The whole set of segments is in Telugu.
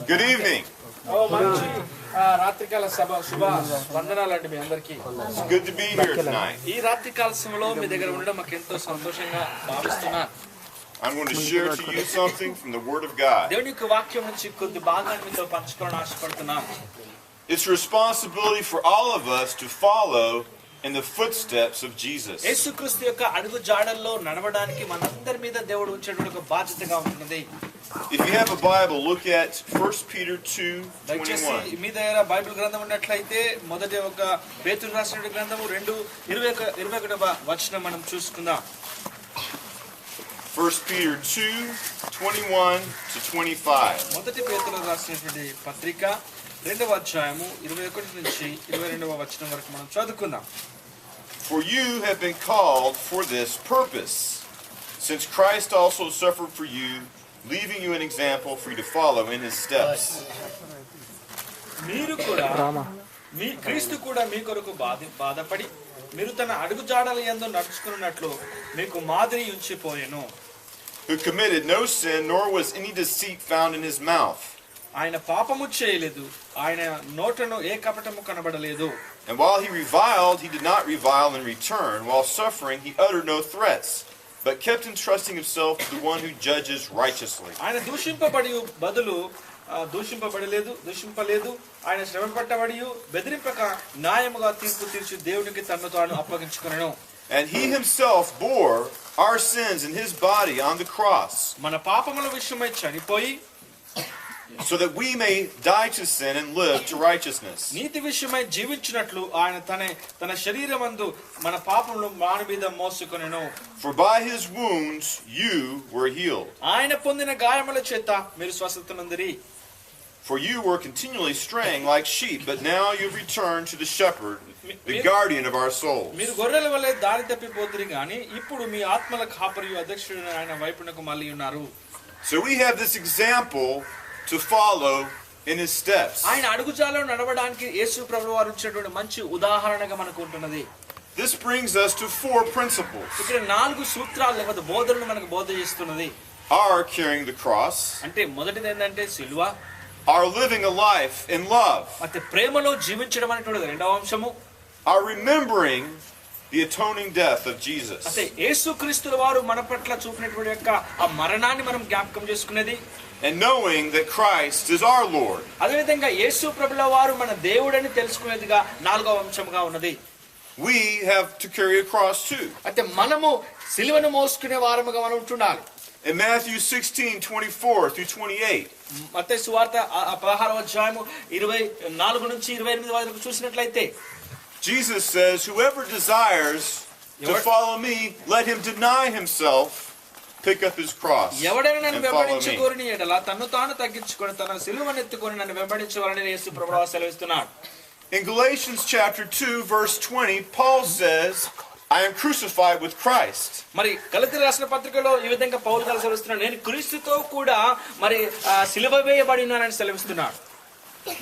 Good evening. It's good to be here tonight. I'm going to share to you something from the Word of God. It's a responsibility for all of us to follow in the footsteps of Jesus. If you have a Bible, look at 1 Peter 2:21. 1 Peter 2:21 to 25. For you have been called for this purpose, since Christ also suffered for you, leaving you an example for you to follow in his steps. క్రీస్తు కూడా మీ కొరకు బాధపడి మీరు తన అడుగుజాడల యందు నడుచుకున్నట్లు మీకు మాదిరి ఉంచిపోయెను. Who committed no sin, nor was any deceit found in his mouth. ఆయన పాపము చేయలేదు, ఆయన నోటను ఏ కపటము కనబడలేదు. And while he reviled, he did not revile in return. While suffering, he uttered no threats, but kept entrusting himself to the one who judges righteously. ఆయన దూషింపలేదు, ఆయన శ్రమపట్టబడి బెదిరింపక న్యాయముగా తీర్పు తీర్చి దేవునికి తన్ను తాను అప్పగించుకొనెను. And he himself bore our sins in his body on the cross, మన పాపముల విషయమై చనిపోయి, so that we may die to sin and live to righteousness. నీతి విషయమై జీవించునట్లు ఆయన తన శరీరమందు మన పాపములను మాను మీద మోసుకొనెను. For by his wounds you were healed. ఆయన పొందిన గాయముల చేత మీరు స్వస్థత నొందిరి. For you were continually straying like sheep, but now you have returned to the shepherd, the guardian of our souls. మీరు గొర్రెల వలె దారి తప్పిపోతురి గాని ఇప్పుడు మీ ఆత్మల కాపరియు అధ్యక్షుడైన ఆయన వైపునకు మళ్ళీ ఉన్నారు. So we have this example to follow in his steps. ఆయన అడుగుజాడలో నడవడానికి యేసు ప్రభువు వారు ఇచ్చినటువంటి మంచి ఉదాహరణగా మనకు ఉంటున్నది. This brings us to four principles. ఇక్కడ 4 సూత్రాలు లేదా బోధనలు మనకు బోధ చేస్తున్నది. Our carrying the cross. అంటే మొదటిది ఏంటంటే సిలువ. Our living a life in love. అంటే ప్రేమలో జీవించడం అనేటువంటిది రెండవ అంశము. Our remembering the atoning death of Jesus. అంటే యేసుక్రీస్తు వారు మన పట్ల చూపినటువంటి యొక్క ఆ మరణాన్ని మనం జ్ఞాపకం చేసుకునేది. And knowing that Christ is our Lord. అదే విధంగా యేసు ప్రభుల వారు మన దేవుడని తెలుసుకునేదిగా నాలుగవ అంశముగా ఉన్నది. We have to carry a cross too. అంటే మనము సిలువను మోసుకునే వారముగా మనం ఉండాలి. In Matthew 16:24 through 28. మత్తయి సువార్త 16వ అధ్యాయము 24 నుంచి 28 వరకు చూసినట్లయితే Jesus says, whoever desires to follow me, let him deny himself pick up his cross ఎవడైనా నన్ను and follow me. వెంబడించుకోని ఎడల తన్ను తాను తగ్గించుకొని తన సిలువను ఎత్తుకొని నన్ను వెంబడించవాలని యేసు ప్రభువు సెలవిస్తున్నాడు. In Galatians chapter 2 verse 20, Paul says, I am crucified with Christ. మరి గలతీయులకు రాసిన పత్రికలో ఈ విధంగా పౌలు గారు సెలవిస్తున్నాడు, నేను క్రీస్తుతో కూడా మరి సిలువ వేయబడి ఉన్నానని సెలవిస్తున్నాడు.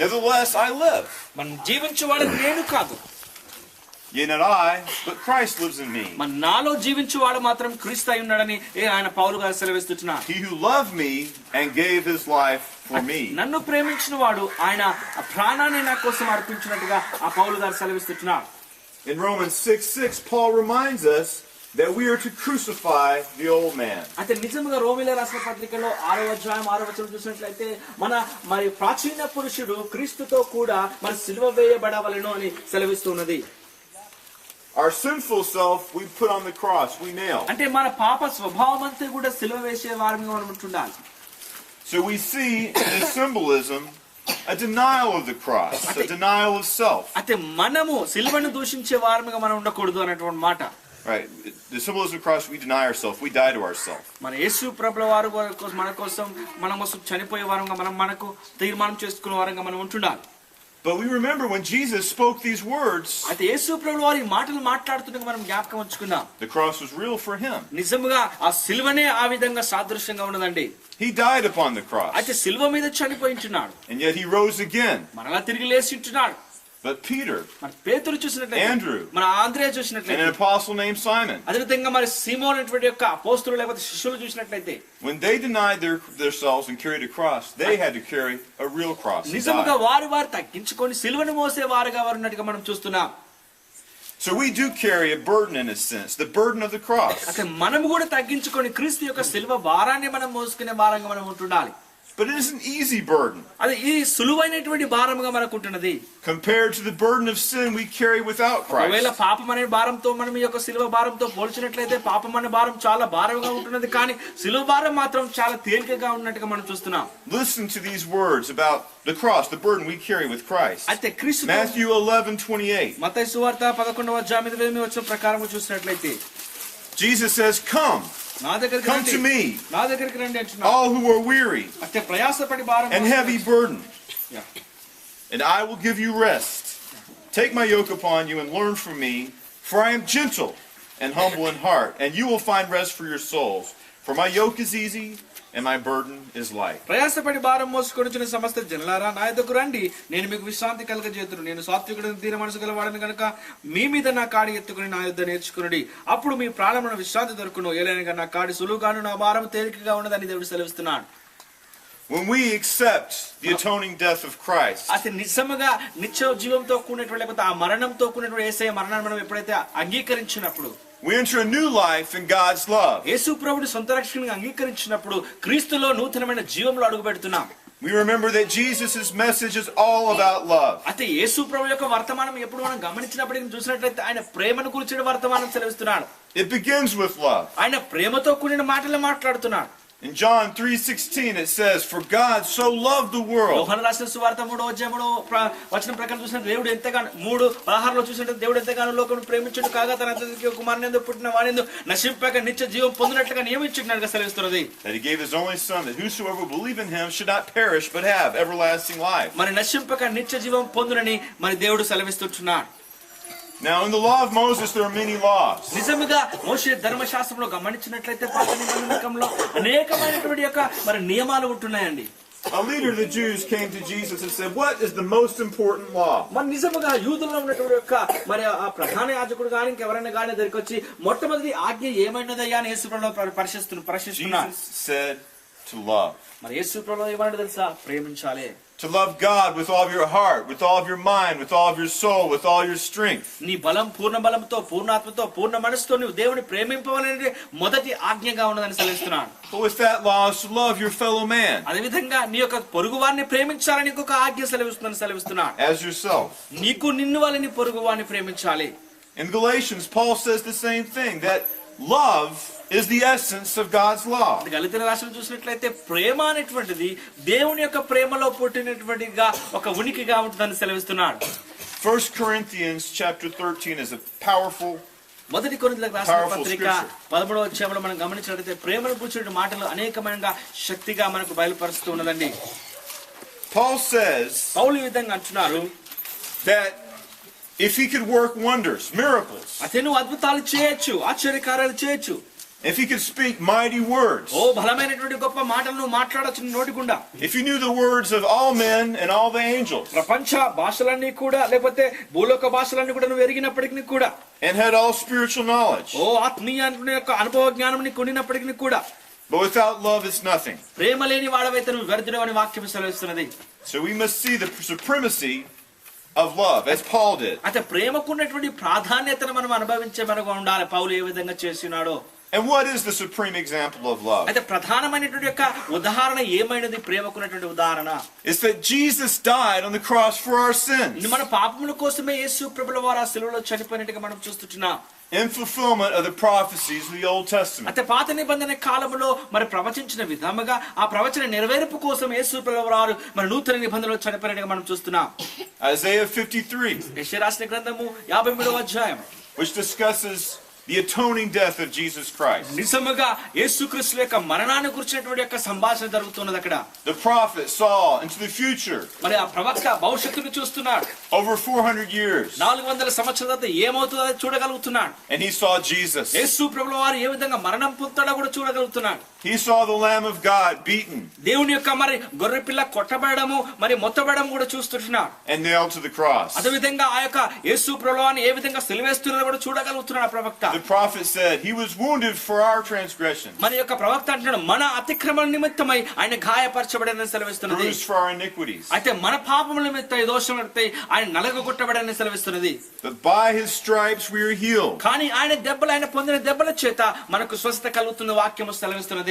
Nevertheless I live. మనం జీవించువాడు నేను కాదు, Yet not I, but Christ lives in me. మన నాలో జీవించువాడు మాత్రం క్రీస్తు అయి ఉన్నాడని ఆయన పౌలు గారు సెలవిస్తున్నాడు. He who loved me and gave his life for me. నన్ను ప్రేమించిన వాడు ఆయన ప్రాణాన్ని నా కోసం అర్పించినట్టుగా ఆ పౌలు గారు సెలవిస్తున్నాడు. In Romans 6:6, Paul reminds us that we are to crucify the old man. అయితే నిజంగా రోమీయులకు రాసిన పత్రికలో 6వ అధ్యాయం 6వ వచనం చూసినట్లయితే మరి ప్రాచీన పురుషుడు క్రీస్తుతో కూడా మరి సిలువ వేయబడవలెను అని సెలవిస్తున్నది. Our sinful self we put on the cross, we nail. అంటే మన పాప స్వభావం అంతా కూడా సిలువ వేసే వారిగా మనం ఉంటుండాలి. So we see in this symbolism a denial of the cross, a denial of self. అయితే మనము సిలువను దూషించే వారిగా మనం ఉండకూడదు అనేటువంటి మాట. Right. The symbolism of the cross, we deny ourselves, we die to ourselves. మన యేసు ప్రభువు వారు మన కోసం చనిపోయే వారంగా మనకు తీర్మానం చేసుకునే వారంగా మనం ఉంటుండాలి. But we remember when Jesus spoke these words, అయితే యేసు ప్రభువు వారు ఈ మాటలు మాట్లాడుతుండగా మనం జ్ఞాపకం ఉంచుకుందాం. the cross was real for him. నిజంగా ఆ సిలువనే ఆ విధంగా సాదృశ్యంగా ఉన్నదండి. He died upon the cross. అయితే సిలువ మీద చనిపోయించున్నాడు. And yet he rose again. మరలా తిరిగి లేచింటున్నాడు. But Peter, మన పేతురు చూసినట్లయితే, Andrew, మన ఆంద్రేయ and చూసినట్లయితే, an apostle named Simon, అదే విధంగా మరి సీమోను అనేటువంటి యొక్క అపోస్తలులు లేకపోతే శిష్యులు చూసినట్లయితే, when they denied themselves and carried a cross, they had to carry a real cross. నిజంగా వారు తగ్గించుకొని సిలువను మోసే వారుగా వారు ఉన్నట్టుగా మనం చూస్తున్నాం. So we do carry a burden in a sense, the burden of the cross. అయితే మనం కూడా తగ్గించుకొని క్రీస్తు యొక్క సిలువ భారాన్ని మనం మోసుకునే భారంగా మనం ఉంటుండాలి. But it is an easy burden. అది ఈ సులువైనటువంటి భారముగా మనకు ఉంటున్నది. Compared to the burden of sin we carry without ఒకవేళ Christ. పాపం అనే భారంతో మనం ఈ యొక్క సిలువ భారంతో పోల్చినట్లయితే పాపం అనే భారం చాలా భారంగా ఉంటున్నది, కానీ సిలువ భారం మాత్రం చాలా తేలికగా ఉన్నట్టుగా మనం చూస్తున్నాం. Listen to these words about the cross, the burden we carry with Christ. అయితే క్రీస్తు Matthew 11:28. మత్తయి సువార్త 11వ అధ్యాయం 28వ వచనం ప్రకారం చూసినట్లయితే, Jesus says, "Come, నా దగ్గరికి come to రండి, me, నా దగ్గరికి రండి అంటున్నాడు. all who are weary అయితే ప్రయాసపడి భారం and heavy burdened, Yeah. and I will give you rest. Take my yoke upon you and learn from me, for I am gentle and humble in heart, and you will find rest for your souls. For my yoke is easy and my burden is light." ప్రయాసపడి భారం మోసుకొనిచున్న సమస్త జనులారా నా యొద్దకు రండి, నేను మీకు విశ్రాంతి కలుగజేతును. నేను సాత్వికుడిని దీన మనసు గలవాడని గనుక మీ మీద నా కాడి ఎత్తుకుని నా యొద్ద నేర్చుకునుడి, అప్పుడు మీ ప్రాణమున విశ్రాంతి దొరుకును. ఏలైనగా నా కాడి సులువుగాను నా భారం తేలికగా ఉన్నదని దేవుడు సెలవిస్తున్నాడు. When we accept the atoning death of Christ, అయితే నిజముగా నిత్య జీవంతో కూడినటువంటి లేకపోతే ఆ మరణంతో కూడినటువంటి యేసయ్య మరణాన్ని మనం ఎప్పుడైతే అంగీకరించినప్పుడు, we enter a new life in God's love. యేసు ప్రభువుని సొంత రక్షకునిగా అంగీకరించినప్పుడు క్రీస్తులో నూతనమైన జీవంలో అడుగు పెడుతున్నాం. We remember that Jesus' message is all about love. అయితే యేసు ప్రభు యొక్క వర్తమానం ఎప్పుడు మనం గమనించినప్పటికీ చూసినట్లయితే ఆయన ప్రేమను గురించిన వర్తమానం సెలవిస్తున్నాడు. It begins with love. ఆయన ప్రేమతో కూడిన మాటలు మాట్లాడుతున్నాడు. In John 3:16 it says, "For God so loved the world." యోహాను రాసిన సువార్త 3వ అధ్యాయం 3వ వచనం ప్రకారం చూసిన దేవుడు ఎంతగానో 3:16లో చూసినట్టు దేవుడు ఎంతగానో లోకమును ప్రేమించుడు కాగా తన అత్యధిక కుమారునియందు పుట్టిన వానియందు నశింపక నిత్య జీవం పొందినట్లుగా నియమించున్నాడుగా సెలవిస్తున్నది. That he gave his only son, that whosoever believe in him should not perish but have everlasting life. మరి నశింపక నిత్య జీవం పొందునని మరి దేవుడు సెలవిస్తున్నాడు. Now in the law of Moses there are many laws. నిజముగా మోషే ధర్మశాస్త్రంలో గమనించినట్లయితే పాత నిబంధనలో అనేకమైనటువంటి యొక్క మరి నియమాలు ఉంటున్నాయండి. A leader of the Jews came to Jesus and said, "What is the most important law?" మరి నిజముగా యూదుల్లో ఉన్నటువంటి యొక్క మరి ఆ ప్రధాన యాజకుడు కానీ ఇంకెవరైనా కానీ దగ్గరికి వచ్చి మొట్టమొదటి ఆజ్ఞ ఏమైనదయ్యా అని యేసు ప్రభువును ప్రశ్నిస్తున్నాడు. Jesus said to love. మరి యేసు ప్రభువు ఏమన్నాడు తెలుసా? ప్రేమించాలి. To love God with all of your heart, with all of your mind, with all of your soul, with all your strength. నీ బలం పూర్ణ బలంతో పూర్ణాత్మతో పూర్ణ మనసుతో నువ్వు దేవుని ప్రేమింపవాలనేది మొదటి ఆజ్ఞగా ఉన్నదని సెలవిస్తున్నాడు. But with that law is to love your fellow man అదే విధంగా నీ యొక్క పొరుగువారిని ప్రేమించాలని ఇంకొక ఆజ్ఞ సెలవిస్తున్నాడు. as yourself. నీకు నిన్ను వలని పొరుగువారిని ప్రేమించాలి. In Galatians, Paul says the same thing, that love is the essence of God's law. గలతీయుల రాష్ట్రం చూసినట్లయితే ప్రేమ అనేటువంటిది దేవుని యొక్క ప్రేమలో పుట్టినటువంటిగా ఒక ఉనికిగా ఉంటుందని సెలవిస్తున్నాడు. 1 Corinthians chapter 13 is a powerful మొదటి కొరింథీయులకు రాసిన Powerful పత్రిక scripture. 13వ అధ్యాయంలో మనం గమనించినట్లయితే ప్రేమను కూర్చున్న మాటలు అనేకమైన శక్తిగా మనకు బయలుపరుస్తూ ఉన్నదండి. Paul says పౌలు ఈ విధంగా అంటున్నారు, that if he could work wonders, miracles, అతను అద్భుతాలు చేయొచ్చు, ఆశ్చర్యకార్యాలు చేయొచ్చు, if he could speak mighty words, ఓ బలమైనటువంటి గొప్ప మాటలను మాట్లాడొచ్చు నోటి గుండా, if he knew the words of all men and all the angels, ప్రపంచ భాషలన్నీ కూడా లేకపోతే భూలోక భాషలన్నీ కూడా నువ్వు ఎరిగినప్పటికీ కూడా, and had all spiritual knowledge, ఓ ఆత్మీయ యొక్క అనుభవ జ్ఞానం నీకు ఉండినప్పటికీ కూడా, but without love it's nothing. ప్రేమ లేని వాడవైతే నువ్వు వ్యర్థుడు అని వాక్యం సెలవిస్తున్నది. So we must see the supremacy of love, as Paul did. అయితే ప్రేమకున్నటువంటి ప్రాధాన్యతను మనం అనుభవించే మనగా ఉండాలి, పౌలు ఏ విధంగా చేసినాడో. And what is the supreme example of love? అయితే ప్రధానమైనటువంటి యొక్క ఉదాహరణ ఏమైనది ప్రేమకున్నటువంటి ఉదాహరణ? It's that Jesus died on the cross for our sins, మన పాపముల కోసమే యేసు ప్రభుల వారు ఆ శిలువలో చనిపోయినట్టుగా మనం చూస్తున్నాం. in fulfillment of the prophecies of the Old Testament. అయితే పాత నిబంధన కాలంలో మరి ప్రవచించిన విధముగా ఆ ప్రవచన నెరవేర్పు కోసం యేసు ప్రభుల వారు మరి నూతన నిబంధనలో చనిపోయినట్టుగా మనం చూస్తున్నాం. Isaiah 53, యెషయా రాసిన గ్రంథము 53వ అధ్యాయం, which discusses the atoning death of Jesus Christ. నిజముగా యేసుక్రీస్తు యొక్క మరణాన్ని గురించినటువంటి యొక్క సంభాషణ జరుగుతున్నది అక్కడ. The prophet saw into the future మరి ఆ ప్రవక్త భవిష్యత్తును చూస్తున్నాడు. over 400 years, 400 సంవత్సరాల తర్వాత ఏమవుతుందో అది చూడగలుగుతున్నాడు. and he saw Jesus. యేసు ప్రభుల వారు ఏ విధంగా మరణం పొందుతాడో కూడా చూడగలుగుతున్నాడు. He saw the Lamb of God beaten దేవుని యొక్క మరి గొర్రె పిల్ల కొట్టబడము మరి మొత్తబడము కూడా చూస్తున్నాడు. and nailed to the cross. అదే విధంగా ఆ యొక్క యేసు ప్రభుల వారిని ఏ విధంగా సిలువేస్తున్నాడో కూడా చూడగలుగుతున్నాడు ఆ ప్రవక్త. The prophet said, he was wounded for our transgression, మన యొక్క ప్రవక్త అంటున్నాడు, మన అతిక్రమణ నిమిత్తమై ఆయన గాయపరచబడని సెలవిస్తున్నది. bruised for our iniquities. అయితే మన పాపముల నిమిత్తమై దోషం నిమిత్తమై ఆయన నలగగొట్టబడని సెలవిస్తున్నది. But by his stripes we are healed. కానీ ఆయన దెబ్బలు, ఆయన పొందిన దెబ్బల చేత మనకు స్వస్థత కలుగుతున్న వాక్యము సెలవిస్తున్నది.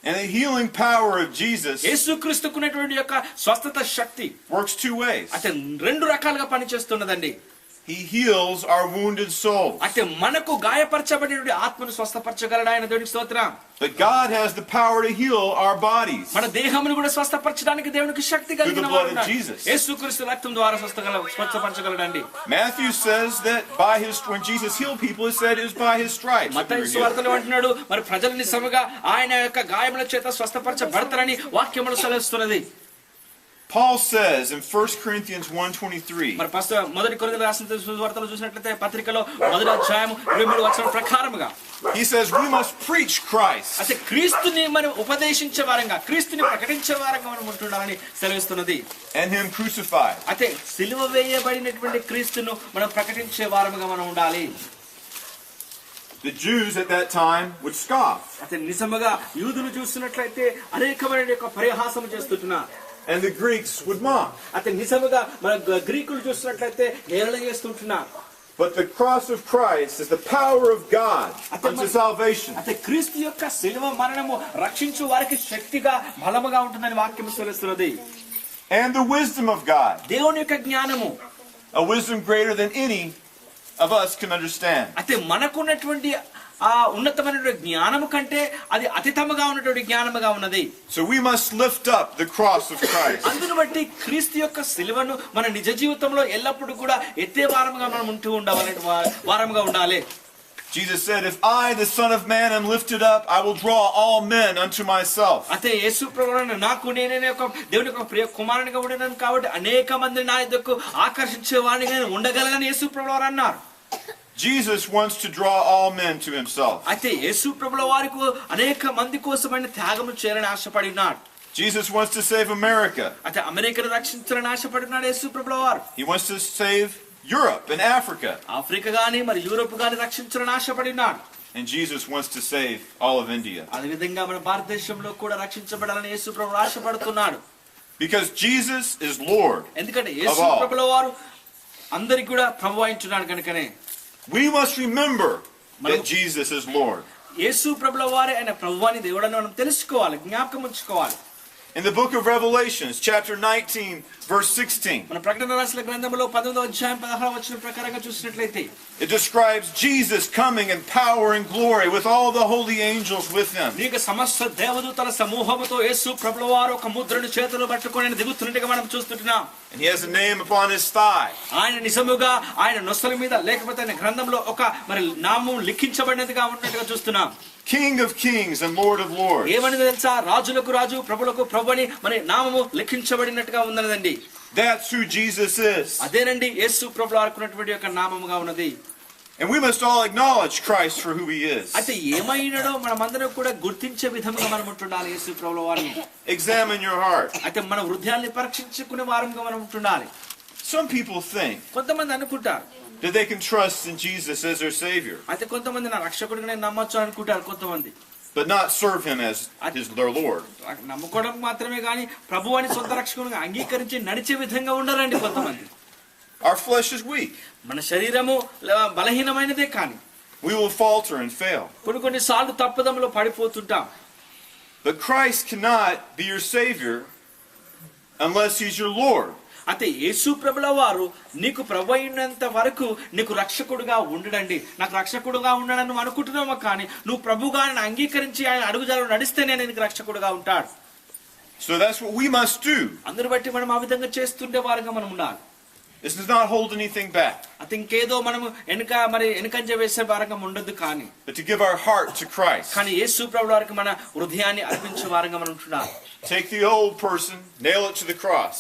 And the healing power of Jesus యేసుక్రీస్తుకున్నటువంటి యొక్క స్వస్థత శక్తి works two ways. అయితే రెండు రకాలుగా పనిచేస్తున్నదండి. He heals our wounded souls. అయితే మనకు గాయపరచబడినటువంటి ఆత్మను స్వస్థపరచగలడు ఆయన. దేవునికి స్తోత్రం. But God has the power to heal our bodies మన దేహమును కూడా స్వస్థపరచడానికి దేవునికి శక్తి కలిగిన Through the blood of వాడు Jesus. యేసుక్రీస్తు రక్తం ద్వారా స్వస్థపరచగలడండి. Matthew says that when Jesus healed people, he said it was by his stripes that we Mattayi were healed. సువార్తలో అంటున్నాడు, మరి ప్రజలు నిజముగా ఆయన యొక్క గాయముల చేత స్వస్థపరచబడతారని వాక్యములు సెలవిస్తున్నది. Paul says in 1 Corinthians 1:23, మరి మొదటి కొరింథీయులకు రాసిన సువార్తలో చూసినట్లయితే పత్రికలో మొదటి అధ్యాయం 23వ వచనం ప్రకారముగా he says we must preach Christ. అయితే క్రీస్తుని మనం ఉపదేశించే వారంగా, క్రీస్తుని ప్రకటించే వారంగా మనం ఉంటుండాలని సెలవిస్తున్నది. And him crucified. అయితే సిలువ వేయబడినటువంటి క్రీస్తును మనం ప్రకటించే వారముగా మనం ఉండాలి. The Jews at that time would scoff, అయితే నిజముగా యూదులు చూస్తున్నట్లయితే అనేకమైన యొక్క పరిహాసం చేస్తుంటున్నారు. and the Greeks would mock. అయితే నిజముగా మన గ్రీకులు చూస్తున్నట్లయితే హేళన చేస్తుంటున్నారు. But the cross of Christ is the power of God unto salvation. అయితే క్రీస్తు యొక్క సిలువ మరణము రక్షించు వారికి శక్తిగా బలముగా ఉంటుందని వాక్యం సెలవిస్తున్నది. And the wisdom of God, దేవుని యొక్క జ్ఞానము, a wisdom greater than any of us can understand. అయితే మనకున్నటువంటి ఆ ఉన్నతమైనటువంటి జ్ఞానము కంటే అది అతితముగా ఉన్నటువంటి జ్ఞానముగా ఉన్నది. So we must lift up the cross of Christ. అందును బట్టి క్రీస్తు యొక్క సిలువను మన నిజ జీవితంలో ఎల్లప్పుడూ కూడా ఎత్తే వారముగా మనం ఉంటూ ఉండవాలని వారముగా ఉండాలి. Jesus said, if I, the Son of Man, am lifted up, I will draw all men unto myself. అయితే యేసు ప్రభువును నాకు నేనే ఒక దేవుని యొక్క ప్రియ కుమారునిగా ఉండినాను కాబట్టి అనేక మంది నా యొద్దకు ఆకర్షించే వాడిగా నేను ఉండగలనని యేసు ప్రభువు అన్నారు. Jesus wants to draw all men to himself. అయితే యేసు ప్రభువు వారికి అనేక మంది కోసమైన త్యాగము చేయాలని ఆశపడినాడు. Jesus wants to save America. అయితే అమెరికాను రక్షించాలని ఆశపడినాడు యేసు ప్రభువు వారు. He wants to save Europe and Africa. Africa గాని మరి యూరోప్ గాని రక్షించాలని ఆశపడినాడు. And Jesus wants to save all of India. అదే విధంగా మన భారతదేశంలో కూడా రక్షించబడాలని యేసు ప్రభువు ఆశపడుతున్నాడు. Because Jesus is Lord. ఎందుకంటే యేసు ప్రభువు వారు అందరికి కూడా ప్రభువు అయించున్నాడు కనుకనే. We must remember that Jesus is Lord. యేసు ప్రభువు వారే ఆయన ప్రభువాని దేవుడని మనం తెలుసుకోవాలి, జ్ఞాపకం ఉంచుకోవాలి. In the book of Revelations, chapter 19, verse 16, మన ప్రకటన రాసిన గ్రంథంలో 19వ అధ్యాయం 16వ వచనం ప్రకారంగా చూసినట్లయితే it describes Jesus coming in power and glory with all the holy angels with him. నీకు సమస్త దేవదూతల సమూహముతో యేసు ప్రభువారు ఒక ముద్రను చేతిలో పట్టుకొని దిగుతున్నట్టుగా మనం చూస్తుంటున్నాం. And he has a name upon his thigh. ఆయన నిజముగా ఆయన నొసలు మీద లేకపోతే ఆయన గ్రంథంలో ఒక మరి నామం లిఖించబడినదిగా ఉన్నట్టుగా చూస్తున్నాం. King of kings and Lord of lords. ఏమని తెలుసా? రాజులకు రాజు, ప్రభులకు ప్రభు అని మరి నామము లిఖించబడినట్టుగా ఉన్నదండి. That's who Jesus is. అదేనండి యేసు ప్రభువు వారుకున్నటువంటి యొక్క నామముగా ఉన్నది. And we must all acknowledge Christ for who he is. అయితే ఏమైనాడో మనమందరం కూడా గుర్తించే విధంగా మనం ఉంటుండాలి యేసు ప్రభువు వారిని. Examine your heart. అయితే మన హృదయాన్ని పరీక్షించుకునే వారంగా మనం ఉంటుండాలి. Some people think కొంతమంది అనుకుంటారు that they can trust in Jesus as their Savior, అయితే కొంతమంది నా రక్షకుడిగా నేను నమ్మొచ్చు అనుకుంటారు కొంతమంది, but not serve him as their Lord. నమ్ముకోవడం మాత్రమే కానీ ప్రభు అని సొంత రక్షకునిగా అంగీకరించి నడిచే విధంగా ఉండాలండి కొంతమంది. Our flesh is weak. మన శరీరము బలహీనమైనదే కానీ We will falter and fail. కొన్ని సార్లు తప్పుదములో పడిపోతుంటాం. But Christ cannot be your Savior unless he's your Lord. అయితే యేసు ప్రభుల వారు నీకు ప్రభు అయినంత వరకు నీకు రక్షకుడుగా ఉండడండి. నాకు రక్షకుడుగా ఉండడని నువ్వు అనుకుంటున్నావు కానీ నువ్వు ప్రభుగా అంగీకరించి ఆయన అడుగుజాడలో నడిస్తేనే నీకు రక్షకుడుగా ఉంటాడు. So that's what we must do. అందరు బట్టి మనం ఆ విధంగా చేస్తుండే వారుగా మనం ఉండాలి. This does not hold anything back, అది ఇంకేదో మనము వెనకంజ వేసే వారంగా ఉండదు కానీ but to give our heart to Christ. కానీ యేసు ప్రభువు వారికి మన హృదయాన్ని అర్పించే వారంగా మనం ఉంటున్నాం. Take the old person, nail it to the cross.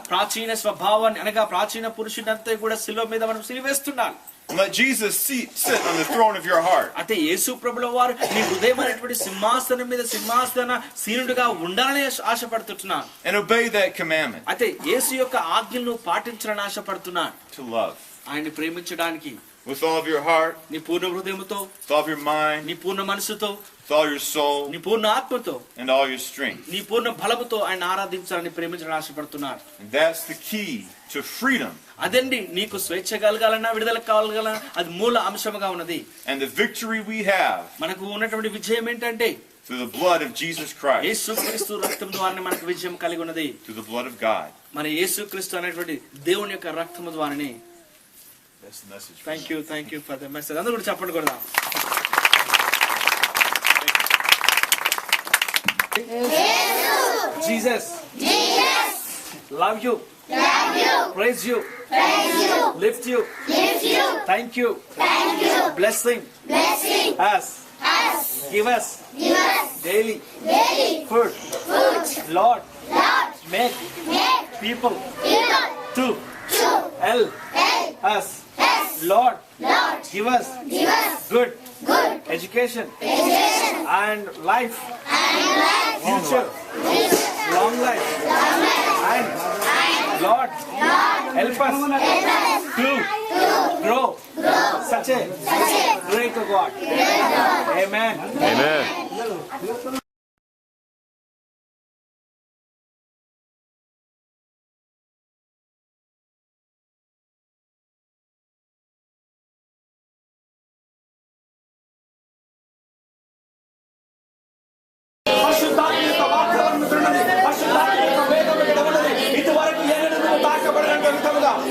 ప్రాచీన స్వభావాన్ని అనగా ప్రాచీన పురుషుడంతా కూడా శిలువ మీద మనం సిలువేస్తున్నాం. And let Jesus sit on the throne of your heart. అయితే యేసు ప్రభువు వారు నీ హృదయమైనటువంటి సింహాసనం మీద సింహాసన సీనుడిగా ఉండాలని ఆశపడుతున్నాను. And obey that commandment. అయితే యేసు యొక్క ఆజ్ఞలను పాటించాలని ఆశపడుతున్నాను. To love. ఆయన్ని ప్రేమించడానికి with all of your heart, నీ పూర్ణ హృదయముతో, with all of your mind, నీ పూర్ణ మనసుతో, with all your soul, నీ పూర్ణ ఆత్మతో, and all your strength. నీ పూర్ణ బలముతో ఆయన ఆరాధించాలని ప్రేమించాలని ఆశపడుతున్నారు. And that's the key to freedom. అదండి నీకు స్వేచ్ఛ కలగాలన్నా విడుదల కావాలన్నా అది మూల అంశముగా ఉన్నది. And the victory we have మనకు ఉన్నటువంటి విజయం ఏంటంటే through the blood of Jesus Christ. యేసుక్రీస్తు రక్తం ద్వారానే మనకు విజయం కలిగి ఉన్నది. Through the blood of God. మన యేసుక్రీస్తు అనేటువంటి దేవుని యొక్క రక్తము ద్వారానే. That's the message. Thank you for the message. అందరూ కూడా చెప్పండి కూడా. Jesus. Love you. Praise you. Lift you. Thank you. Blessing. Us. Give us. Daily. Food. Lord. Make. People. To. Help. Us. Lord. Give us. Good. Education. And life. Future. Long life. And Lord, help us to grow such a great God. Amen.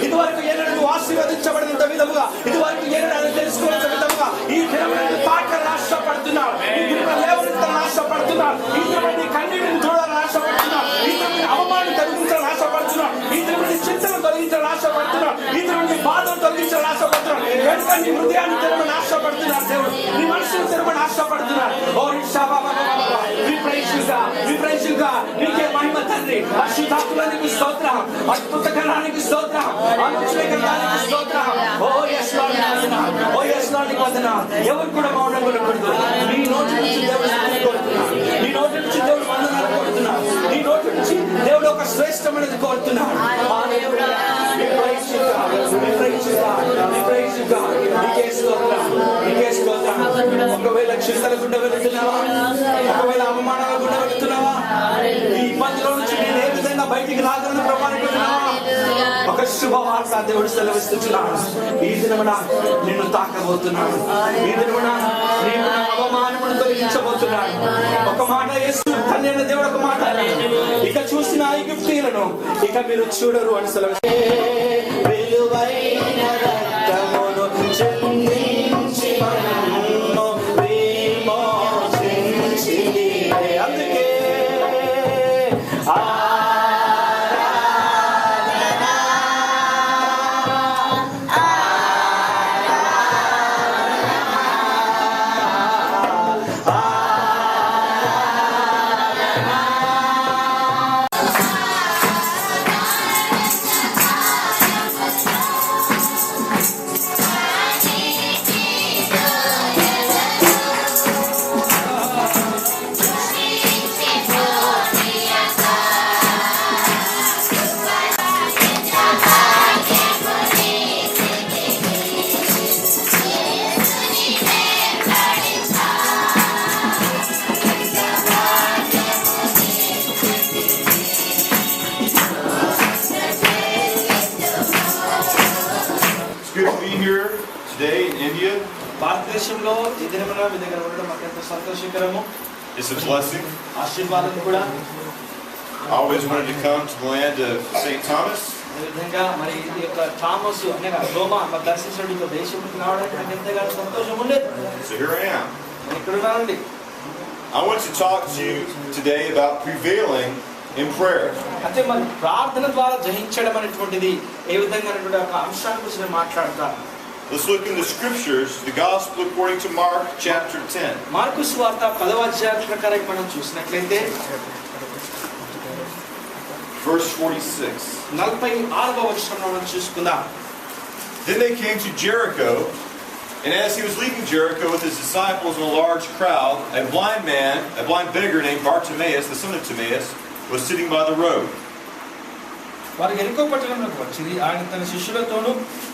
ఇదివరకు ఏనాడు ఆశీర్వదించబడినంత విధముగా ఇదివరకు ఏనాడు తెలుసుకున్నంత విధముగా ఈ దినమున తాకని ఆశపడుతున్నాడు. ఈ దినమున లేవనెత్తాలని ఆశపడుతున్నాడు. ఈ దినమున నీ కన్నీటిని చూడాలని ఆశపడుతున్నాడు. ఈ దినమున అవమానం తొలగించాలని ఆశపడుతున్నాడు. ఈ దినమున చింతను తొలగించాలని ఆశపడుతున్నాడు. ఈ దినమున బాధను తొలగించాలని ఆశపడుతున్నాడు. కనుక నీ హృదయాన్ని తెరవని ఆశపడుతున్నాడు దేవుడు. నీ మనసును తెరవని ఆశపడుతున్నాడు. ఓ విప్రయించుగా నీకే మహిమ తండ్రి. అశుద్ధాత్మనికి స్తోత్రం, అద్భుత కళానికి స్తోత్రం, ఆలోచనకి స్తోత్రం. ఓ yes Lord నాయనా, ఓ yes Lord నీకు వందనాలు. ఎవరు కూడా మౌనం ఉండకూడదు. నీ నోటి నుంచి దేవుడు స్తుతి కోరుతున్నాడు. నీ నోటి నుంచి దేవుడు వందనాలు కోరుతున్నాడు. నీ నోటి నుంచి దేవుడు ఒక శ్రేష్టమైనది కోరుతున్నాడు. ఒకవేళ చింతల గుండా వెళుతున్నావా, ఒకవేళ అవమానాల గుండా వెళుతున్నావా, ఈ ఇబ్బందిలో నుంచి నేను ఏ విధంగా బయటికి రాగలను ప్రమాణిస్తున్నావా, ఒక శుభవార్త దేవుడు సెలవిస్తున్నాడు. ఈ దినమున నిన్ను తాకబోతున్నాడు. ఈ దినమున నీవు నా అవమానమును తొలగించబోతున్నాడు. ఒక మాట యేసు తండ్రి అయిన దేవుడు ఒక మాట, ఇక చూసిన ఐగుప్తీయులను ఇక మీరు చూడరు అని సెలవు. విలువైన రక్తమును చిందించి నన్ను విమోచించితివే. అందుకే భారతదేశంలో ఈ దినమున మీ దగ్గర ఉండడం అత్యంత సంతోషకరము. It's a blessing. ఆశీర్వాదం కూడా. I always wanted to come to the land of St. Thomas. ఈ విధంగా మరి ఇది యొక్క థామస్ అనగా రోమా దర్శించడం దేశంలోకి రావడానికి నాకు ఎంతగానో సంతోషం ఉండేది. So here I am. ఇక్కడ ఉన్నానండి. I want to talk to you today about prevailing in prayer. అంటే మరి ప్రార్థన ద్వారా జయించడం అనేటువంటిది ఏ విధంగా అనేటువంటి ఒక అంశాన్ని గురించి నేను మాట్లాడతాను. Let's look in the scriptures, the gospel according to Mark chapter 10. Mark సువార్త 10వ అధ్యాయం ప్రకారం మనం చూసినట్లయితే Verse 46. 46వ వచనంలో మనం చూసుకుందాం. Then they came to Jericho, and as he was leaving Jericho with his disciples and a large crowd, a blind beggar named Bartimaeus, the son of Timaeus, was sitting by the road. వారు ఎరికో పట్టణంలోకి వచ్చింది. ఆయన తన శిష్యులతోనూ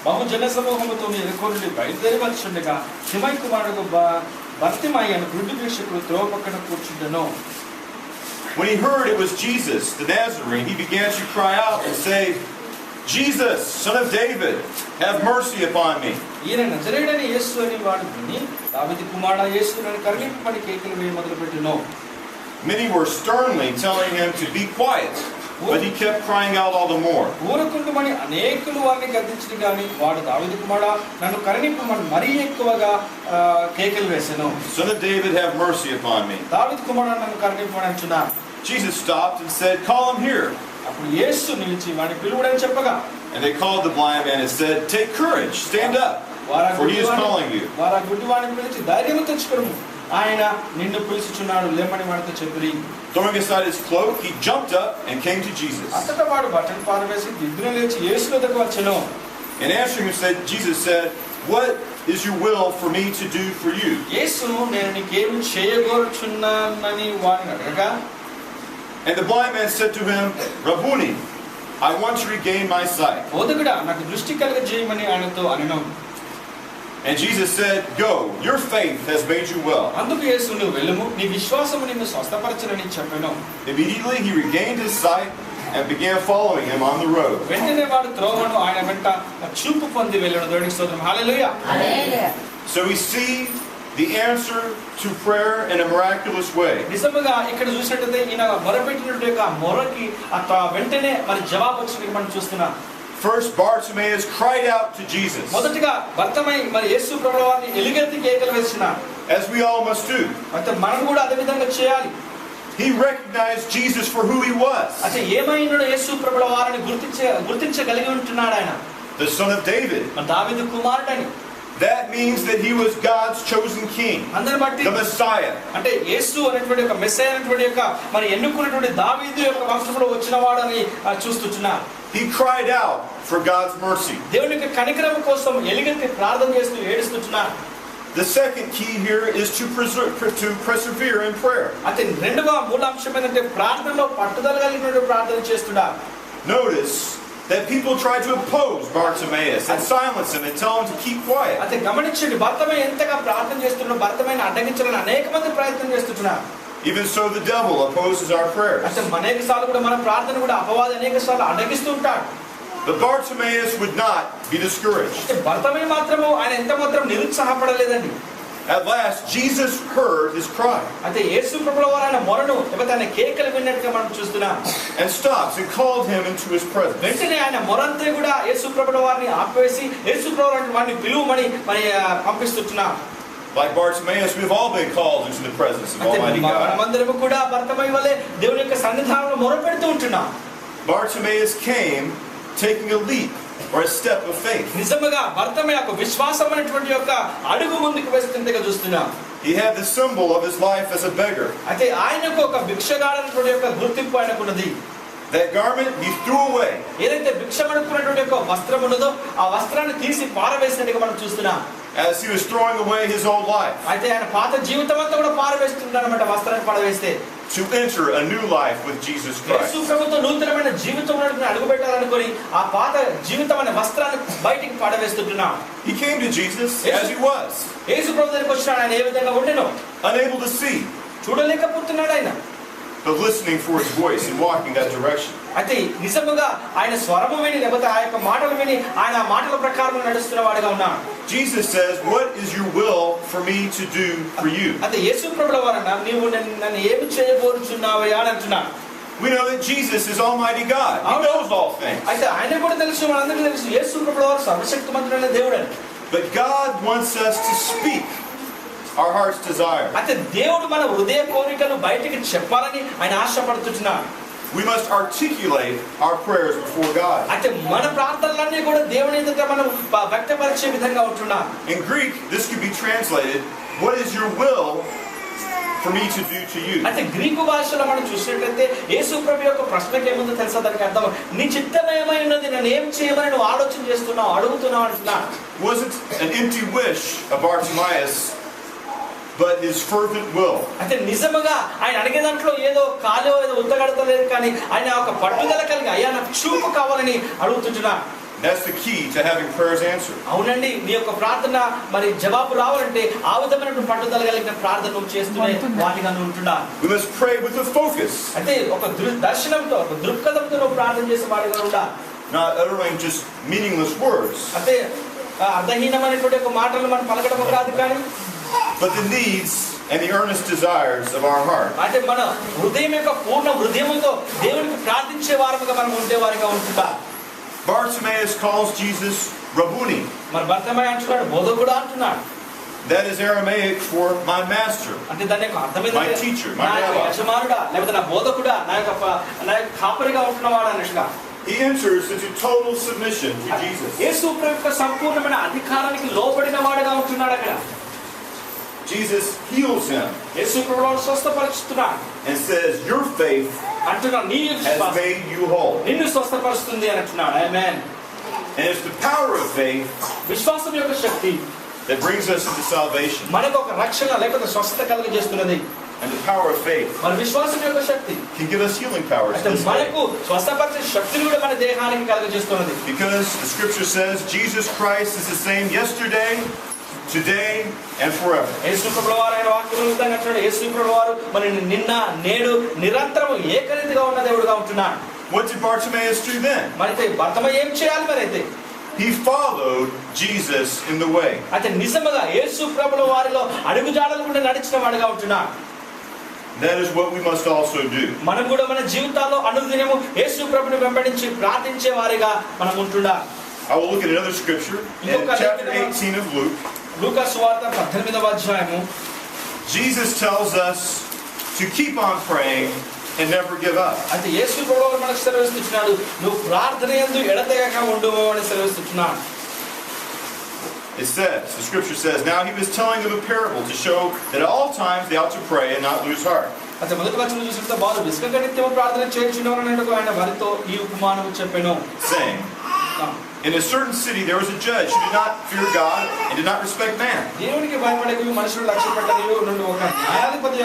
బహు జన సమూహముతోనూ ఎరికో నుండి బయలుదేరి వచ్చుండగా తిమై కుమారుడు బర్తిమాయి అను గుడ్డి భిక్షకుడు త్రోవ పక్కన కూర్చుండెను. When he heard it was Jesus, the Nazarene, he began to cry out and say, Jesus, son of David, have mercy upon me. ఈయన నజరేయుడైన యేసు అని వాడు విని దావీదు కుమారుడా యేసు నన్ను కరుణింపమని కేకలు వేయ మొదలుపెట్టెను. Many were sternly telling him to be quiet, but he kept crying out all the more. ఊరుకుంటుమని అనేకులు వారిని గద్దించిరి గాని వాడు దావీదు కుమారుడా నన్ను కరుణింపమని మరీ ఎక్కువగా కేకలు వేసెను. Son of David, have mercy upon me. దావీదు కుమారుడా నన్ను కరుణింపమని అంటున్నాడు. Jesus stopped and said, call him here. అప్పుడు యేసు నిలిచి వాడిని పిలువుడని చెప్పగా And they called the blind man and said, take courage, stand up, for he is calling you. వారు గుడ్డివాడిని పిలిచి ధైర్యం తెచ్చుకోము, ఆయన నిన్ను పిలుచుచున్నాడు లేమని వాడితో చెప్పిరి. Throwing aside his cloak, he jumped up and came to Jesus. అంతటా వాడు బట్టలు పారవేసి దిగ్గున లేచి యేసు వద్దకు వచ్చెను. And answering him, Jesus said, what is your will for me to do for you? యేసు నేను నీకేమి చేయగోరుచున్నానని వారిని అడగగా And the blind man said to him, Rabboni, I want to regain my sight. బోధకుడా నాకు దృష్టి కలుగజేయమని ఆయనతో అనెను. And Jesus said, go, your faith has made you well. అందుకు యేసు నువ్వు వెళ్ళుము నీ విశ్వాసము నిన్ను స్వస్థపరచునని చెప్పెను. Immediately he regained his sight and began following him on the road. వెంటనే వాడు త్రోవను ఆయన వెంట చూపు పొంది వెళ్ళెను. దేవునికి స్తోత్రం. హల్లెలూయా. హల్లెలూయా. So we see the answer to prayer in a miraculous way. నిజంగా ఇక్కడ చూసినట్లయితే ఈయన మొరపెట్టినట్టు యొక్క మొరకి వెంటనే మరి జవాబు వచ్చింది మనం చూస్తున్నాం. First, Bartimaeus cried out to Jesus. మొదటిగా బర్తిమై మరి యేసు ప్రభువారిని ఎలుగెత్తి కేకలు వేస్తున్నాడు. As we all must do. అంటే మనం కూడా అదే విధంగా చేయాలి. He recognized Jesus for who he was. అంటే ఏమైనాడో యేసు ప్రభువారిని గుర్తించగలిగి ఉంటున్నాడు ఆయన. The son of David. దావీదు కుమారుడని. That means that he was God's chosen king, the Messiah. అంటే యేసు అనేటువంటి ఒక మెస్సయా అనేటువంటి ఒక మరి ఎన్నుకున్నటువంటి దావీదు యొక్క వంశంలో వచ్చినవాడని చూస్తున్నాడు. He cried out for God's mercy. దేవుని యొక్క కనికరం కోసం ఎలుగెత్తి ప్రార్థన చేస్తూ ఏడుస్తున్నాడు. The second key here is to persevere in prayer. అంటే రెండవ మూల అంశం ఏంటంటే ప్రార్థనలో పట్టుదల కలిగినటువంటి ప్రార్థన చేస్తున్నాడు. Notice that people tried to oppose Bartimaeus and silence him and tell him to keep quiet. అంటే గమనించండి బర్తిమై ఎంతగా ప్రార్థన చేస్తున్నాడో బర్తిమైని అడ్డగించాలని అనేక మంది ప్రయత్నం చేస్తున్నారు. Even so the devil opposes our prayers. అంటే అనేకసార్లు కూడా మన ప్రార్థన కూడా అపవాది అనేకసార్లు అడ్డగిస్తూ ఉంటాడు. But Bartimaeus would not be discouraged. బర్తిమై మాత్రము ఆయన ఎంత మాత్రం నిరుత్సాహపడలేదండి. At last, Jesus heard his cry అయితే యేసు ప్రభుల వారు ఆయన మొరను లేకపోతే ఆయన కేకలు విన్నట్టుగా మనం చూస్తున్నాం. and stops and called him into his presence. వెంటనే ఆయన మొరంతే కూడా యేసు ప్రభుల వారిని ఆపివేసి యేసు ప్రభుల వారిని పిలువమని మరి పంపిస్తున్నాం. Like Bartimaeus, we've all been called into the presence of Almighty God. మనమందరము కూడా భర్తమై వలె దేవుని యొక్క సన్నిధానంలో మొరపెడుతూ ఉంటున్నాం. Bartimaeus came taking a leap or a step of faith. నిజముగా భర్తమై ఒక విశ్వాసం అనేటువంటి యొక్క అడుగు ముందుకు వేస్తుండగా చూస్తున్నాం. He had the symbol of his life as a beggar. అయితే ఆయనకు ఒక భిక్షగాడనేటువంటి యొక్క గుర్తింపు ఆయనకున్నది. That garment he threw away. ఏదైతే భిక్షమడుకున్నటువంటి యొక్క వస్త్రం ఉన్నదో ఆ వస్త్రాన్ని తీసి పారవేసినట్టుగా మనం చూస్తున్నాం. As he was throwing away his old life. అయితే ఆయన పాత జీవితం అంతా కూడా పారవేస్తున్నాడన్నమాట వస్త్రాన్ని పారవేస్తే. To enter a new life with Jesus Christ. యేసు ప్రభుతో నూతనమైన జీవితంలో అడుగు పెట్టాలనుకొని ఆ పాత జీవితం అనే వస్త్రాన్ని బయటికి పారవేస్తున్నాం. He came to Jesus as he was. యేసు ప్రభు దగ్గరికి వచ్చినాడు. ఆయన ఏ విధంగా ఉండెనో unable to see, చూడలేకపోతున్నాడు ఆయన. but listening for his voice and walking that direction. అయితే నిజముగా ఆయన స్వరము విని లేకపోతే ఆ యొక్క మాటలు విని ఆయన ఆ మాటల ప్రకారం నడుస్తున్న వాడిగా ఉన్నాడు. Jesus says, "What is your will for me to do for you?" అయితే యేసు ప్రభుల వారు అన్నారు, నీవు నన్ను ఏమి చేయబోతున్నావయ్యా అని అంటున్నాడు. We know that Jesus is Almighty God. He knows all things. అయితే ఆయన కూడా తెలుసు, మనందరికీ తెలుసు యేసు ప్రభుల వారు సర్వశక్తిమంతుడైన దేవుడు అని. But God wants us to speak our heart's desire. అయితే దేవుడు మన హృదయ కోరికను బయటికి చెప్పాలని ఆయన ఆశపడుతున్నాడు. We must articulate our prayers before God. అయితే మన ప్రార్థనలన్నీ కూడా దేవుని ఎదుట మనం వ్యక్తపరిచే విధంగా ఉంటున్నాం. In Greek, this could be translated, "What is your will for me to do to you?" అయితే గ్రీకు భాషలో మనం చూసినట్లయితే యేసు ప్రభు యొక్క ప్రశ్నకి ఏముందో తెలుసా? దానికి అర్థం, నీ చిత్తం ఏమై ఉన్నది, నన్ను ఏం చేయమని నువ్వు ఆలోచన చేస్తున్నావు, అడుగుతున్నావు అంటున్నా. Wasn't an empty wish of Bartimaeus, but his fervent will. అయితే నిజముగా ఆయన అడిగే దాంట్లో ఏదో కాలో ఏదో ఉత్తగడతలేదు, కానీ ఆయన ఒక పట్టుదల కలిగి అయ్యా నాకు చూపు కావాలని అడుగుతుంటున్నా. That's the key to having prayers answered. అవునండి, నీ యొక్క ప్రార్థన మరి జవాబు రావాలంటే ఆ విధమైన పట్టుదల కలిగిన ప్రార్థన నువ్వు చేస్తూనే వాటిగా ఉంటున్నా. We must pray with a focus. అంటే ఒక దర్శనంతో ఒక దృక్పథంతో నువ్వు ప్రార్థన చేసే వాడిగా ఉండా. Not uttering just meaningless words. అంటే అర్థహీనమైనటువంటి ఒక మాటలు మనం పలకడం కాదు, కానీ but the needs and the earnest desires of our heart. అంటే మన హృదయం యొక్క పూర్ణ హృదయంతో దేవునికి ప్రార్థించే వారముగా మనం ఉండే వారిగా ఉంటుందా. Bartimaeus calls Jesus Rabboni. మరి భర్తమై అంటున్నాడు, బోధకుడా అంటున్నాడు. That is Aramaic for my master. అంటే దాని యొక్క అర్థం ఏంటంటే My teacher, my నా rabbi. యజమానుడా లేకపోతే నా బోధకుడా, నా యొక్క కాపరిగా ఉంటున్నవాడు అన్నట్టుగా. He enters into total submission to Jesus. యేసు ప్రభు యొక్క సంపూర్ణమైన అధికారానికి లోబడిన వాడుగా ఉంటున్నాడు అక్కడ. Jesus heals him యేసు ప్రభువు స్వస్థపరుస్తున్నాడు and says, "Your faith అంటున్నాడు, నీ has విశ్వాసం made you whole." నిన్ను స్వస్థపరుస్తుంది అని అంటున్నాడు. ఆమేన్. And it's the power of faith విశ్వాసం యొక్క శక్తి that brings us into salvation. మనకు ఒక రక్షణ లేకపోతే స్వస్థత కలుగజేస్తున్నది. And the power of faith మన విశ్వాసం యొక్క శక్తి can give us healing powers అంటే this day. మనకు స్వస్థపరిచే శక్తిని కూడా మన దేహానికి కలుగజేస్తున్నది. Because the scripture says Jesus Christ is the same yesterday, today, and forever. యేసు ప్రభువు వారు ఆయన వాక్యములో విధంగా అంటున్నాడు, యేసు ప్రభువు వారు మరి నిన్న నేడు నిరంతరం ఏకరీతిగా ఉన్న దేవుడుగా ఉంటున్నాడు. What did Bartimaeus do then? మరైతే భర్తమై ఏం చేయాలి? మరైతే He followed Jesus in the way. అయితే నిజముగా యేసు ప్రభువు వారిలో అడుగుజాడలు కూడా నడిచిన వాడుగా ఉంటున్నాడు. That is what we must also do. మనం కూడా మన జీవితాల్లో అనుదినము యేసు ప్రభువుని వెంబడించి ప్రార్థించే వారిగా మనం ఉంటున్నాం. I will look at another scripture in chapter 18 of Luke. లూకా సువార్త 18వ అధ్యాయము. Jesus tells us to keep on praying and never give up. అయితే యేసు ప్రభువు మనకు సెలవిస్తున్నాడు, నువ్వు ప్రార్థన యందు ఎడతెగక ఉండుము అని సెలవిస్తున్నాడు. It says, the scripture says, "Now he was telling them a parable to show that at all times they ought to pray and not lose heart." అయితే మొదటి వచనం చూసినట్లయితే వారు విసుగక నిత్యము ప్రార్థన చేయుచున్నవారని ఆయన వారితో ఈ ఉపమానము చెప్పెను. Saying, "In a certain city there was a judge who did not fear God and did not respect man. దేవునికి భయపడేవి మనుషులు లక్ష్య పెట్టలేవు నుండి ఒక న్యాయాధిపతి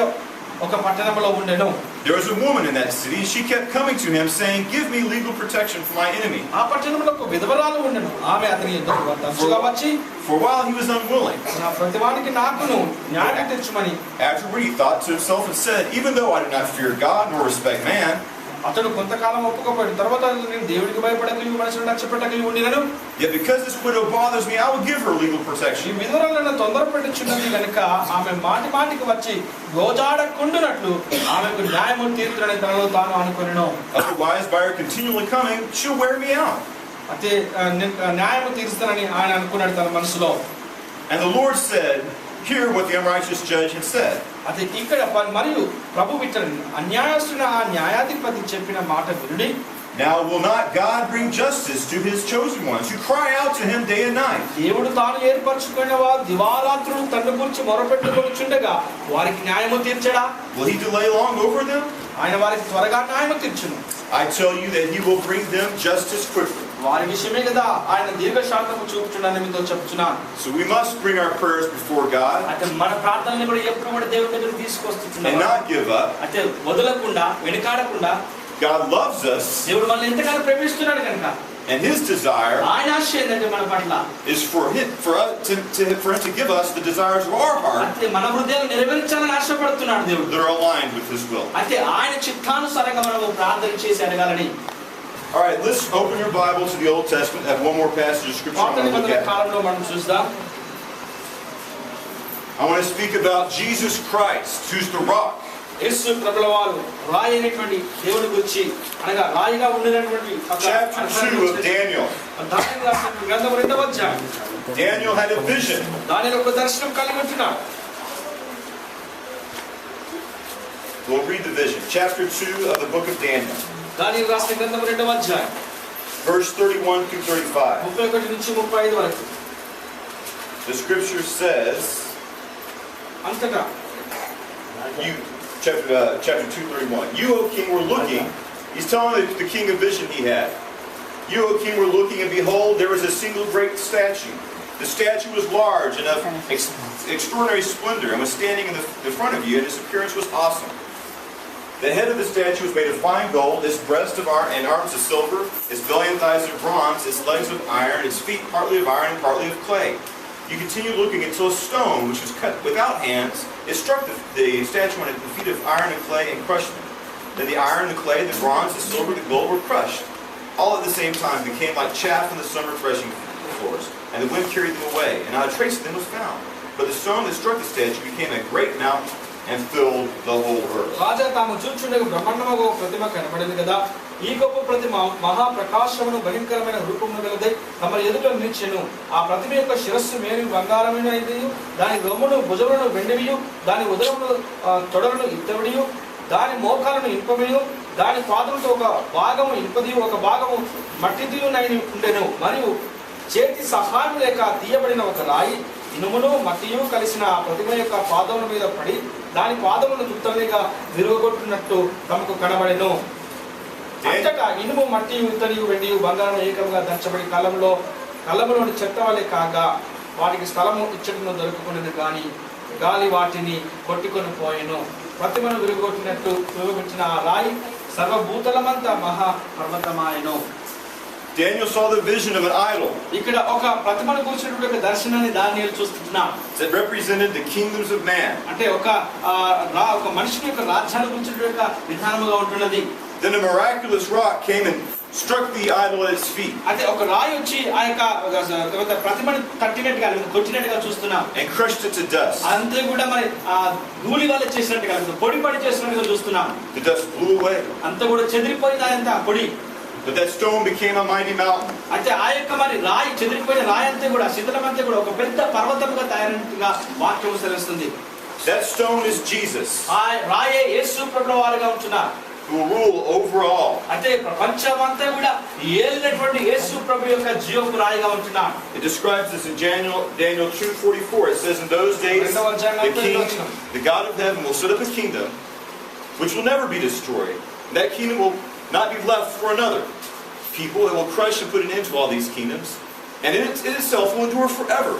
ఒక పట్టణంలో ఉండెను. There was a woman in that city, and she kept coming to him saying, 'Give me legal protection from my enemy.' ఆ పట్టణంలో ఒక విధవరాలు ఉండెను. ఆమె అతని ఎదుట తరచుగా వచ్చి, For a while he was unwilling. నా ప్రతివానికి నాకును న్యాయం తెచ్చుమని. Afterward he thought to himself and said, 'Even though I do not fear God nor respect man, అతడు కొంతకాలం ఒప్పుకోపోయాడు. తర్వాత నేను దేవుడికి భయపడగలిగి మనుషులను నచ్చపెట్టగలిగి ఉండినను. Yet because this widow bothers me, I will give her legal ఈ protection. విధురాలను తొందరపెట్టుచున్నది కనుక ఆమె మాటికి వచ్చి గోజాడకుండునట్లు ఆమెకు న్యాయము తీర్చునని తనలో తాను అనుకొనెను. Otherwise, by her continually coming, she'll wear me out. అయితే న్యాయము తీరుస్తానని ఆయన అనుకున్నాడు తన మనసులో. And the Lord said, hear what the unrighteous judge had said. అయితే ఇక్కడ మరియు ప్రభు ఇతడు అన్యాయస్తున్న ఆ న్యాయాధిపతి చెప్పిన మాట వినుడి. Now will not God bring justice to his chosen ones who cry out to him day and night? దేవుడు తాను ఏర్పరచుకున్న వారు దివారాత్రులు తన్ను గురించి మొరపెట్టుకొనుచుండగా వారికి న్యాయము తీర్చడా? Will he delay long over them? ఆయన వారికి త్వరగా న్యాయము తీర్చును. I tell you that he will bring them justice quickly. వారి విషయమే కదా ఆయన దీర్ఘశాంతము చూపుచున్నానని మీతో చెప్తున్నాను. So we must bring our prayers before God అయితే మన ప్రార్థనలు కూడా ఎప్పుడు కూడా దేవుడి దగ్గర తీసుకొస్తున్నాం. and not give up. అయితే వదలకుండా వెనుకాడకుండా. God loves us, దేవుడు మనల్ని ఎంతగానో ప్రేమిస్తున్నాడు కనుక and his desire ఆయన ఆశ ఏంటంటే మన పట్ల is for him to give us the desires of our heart అయితే మన హృదయాలు నెరవేర్చాలని ఆశపడుతున్నాడు దేవుడు. that are aligned with his will. అయితే ఆయన చిత్తానుసారంగా మనము ప్రార్థన చేసి అడగాలని. All right, let's open your Bible to the Old Testament. Have one more passage of scripture I పాత want to look నిబంధన at. కాలంలో మనం చూద్దాం. I want to speak about Jesus Christ, who's the rock. యేసు ప్రభుల వారు రాయి అయినటువంటి దేవుని గురించి అనగా రాయిగా ఉండినటువంటి Chapter 2 of Daniel. దానియేలు రాసిన గ్రంథం 2వ అధ్యాయం. Daniel had a vision. దానియేలు ఒక దర్శనం కలిగి ఉంటున్నాడు. We'll read the vision. Chapter 2 of the book of Daniel. దానియేలు రాసిన గ్రంథం 2వ అధ్యాయం. Verse 31 through 35. 31 నుంచి 35 వరకు. The scripture says, అంతటా chapter 2:31. You, O king, were looking. He's telling the king a vision he had. You, O king, were looking, and behold, there was a single great statue. The statue was large and of extraordinary splendor, and was standing in front of you, and its appearance was awesome. The head of the statue was made of fine gold, its breast of iron and arms of silver, its belly and thighs of bronze, its legs of iron, its feet partly of iron and partly of clay. You continued looking until a stone, which was cut without hands, it struck the statue on the feet of iron and clay and crushed them. Then the iron, the clay, the bronze, the silver, the gold were crushed. All at the same time became like chaff in the summer threshing floors, and the wind carried them away, and not a trace of them was found. But the stone that struck the statue became a great mountain and filled the whole earth. రాజా తాము చూచుండగా బ్రహ్మాండముగా ఒక ప్రతిమ కనబడింది కదా. ఈ గొప్ప ప్రతిమ మహాప్రకాశమును భయంకరమైన రూపమును గలదై తమ ఎదుట నిలిచెను. ఆ ప్రతిమ యొక్క శిరస్సు మేలు బంగారమైనది, దాని రొమ్మును భుజములను వెండివియు, దాని ఉదరమును తొడలను ఇత్తడియు, దాని మోకాలను ఇనుపమియు, దాని పాదములతో ఒక భాగము ఇనుపదియు ఒక భాగము మట్టిదియునై ఉండెను. మరియు చేతి సహాయం లేక తీయబడిన ఒక రాయి ఇనుమును మట్టియు కలిసిన ఆ ప్రతిమ యొక్క పాదముల మీద పడి దాని పాదములను తుత్తలుగా విరుగొట్టునట్టు తమకు కనబడెను. అంతటా ఇనుము మట్టి ఇత్తడియు వెండియు బంగారం ఏకంగా దంచబడి కళ్ళములోని చెత్త వలె కాగా వాటికి స్థలము ఇచ్చటను దొరుకుకున్నది కానీ గాలి వాటిని కొట్టుకొని పోయెను. ప్రతిమను విరుగొట్టిన ఆ రాయి సర్వభూతలమంతా మహా పర్వతమాయెను. Daniel saw the vision of an idol ఇక్కడ ఒక ప్రతిమను కూర్చున్నటువంటి ఒక దర్శనాన్ని దానియేలు చూస్తున్నాం. that represented the kingdoms of man. అంటే ఒక మనిషి యొక్క రాజ్యాన్ని కూర్చున్నటువంటి ఒక విధానముగా ఉంటున్నది. Then a miraculous rock came and struck the idol at its feet. అంటే ఒక రాయి వచ్చి ఆ యొక్క ప్రతిమను తట్టినట్టుగా కొట్టినట్టుగా చూస్తున్నాం. And crushed it to dust. అంతే కూడా మరి ధూళి వల్ల చేసినట్టుగా పొడి చేసినట్టుగా చూస్తున్నాం. The dust blew away. అంతా కూడా చెదిరిపోయింది అంతా పొడి. But that stone became a mighty mountain. అయితే ఆ యొక్క మరి రాయి చెదిరిపోయిన రాయి అంతా కూడా శిథిలమంతా కూడా ఒక పెద్ద పర్వతముగా తయారైనట్టుగా వాక్యం తెలుస్తుంది. That stone is Jesus. ఆ రాయే యేసు ప్రభువు వారుగా ఉంటున్నారు. Who will rule over all. అంటే ప్రపంచమంతా కూడా ఏలినటువంటి యేసు ప్రభు యొక్క జీవపు రాయిగా ఉంటున్నాడు. It describes this in Daniel 2:44. It says, in those days the God of heaven will set up a kingdom which will never be destroyed. That kingdom will not be left for another people. It will crush and put an end to all these kingdoms, and it itself will endure forever.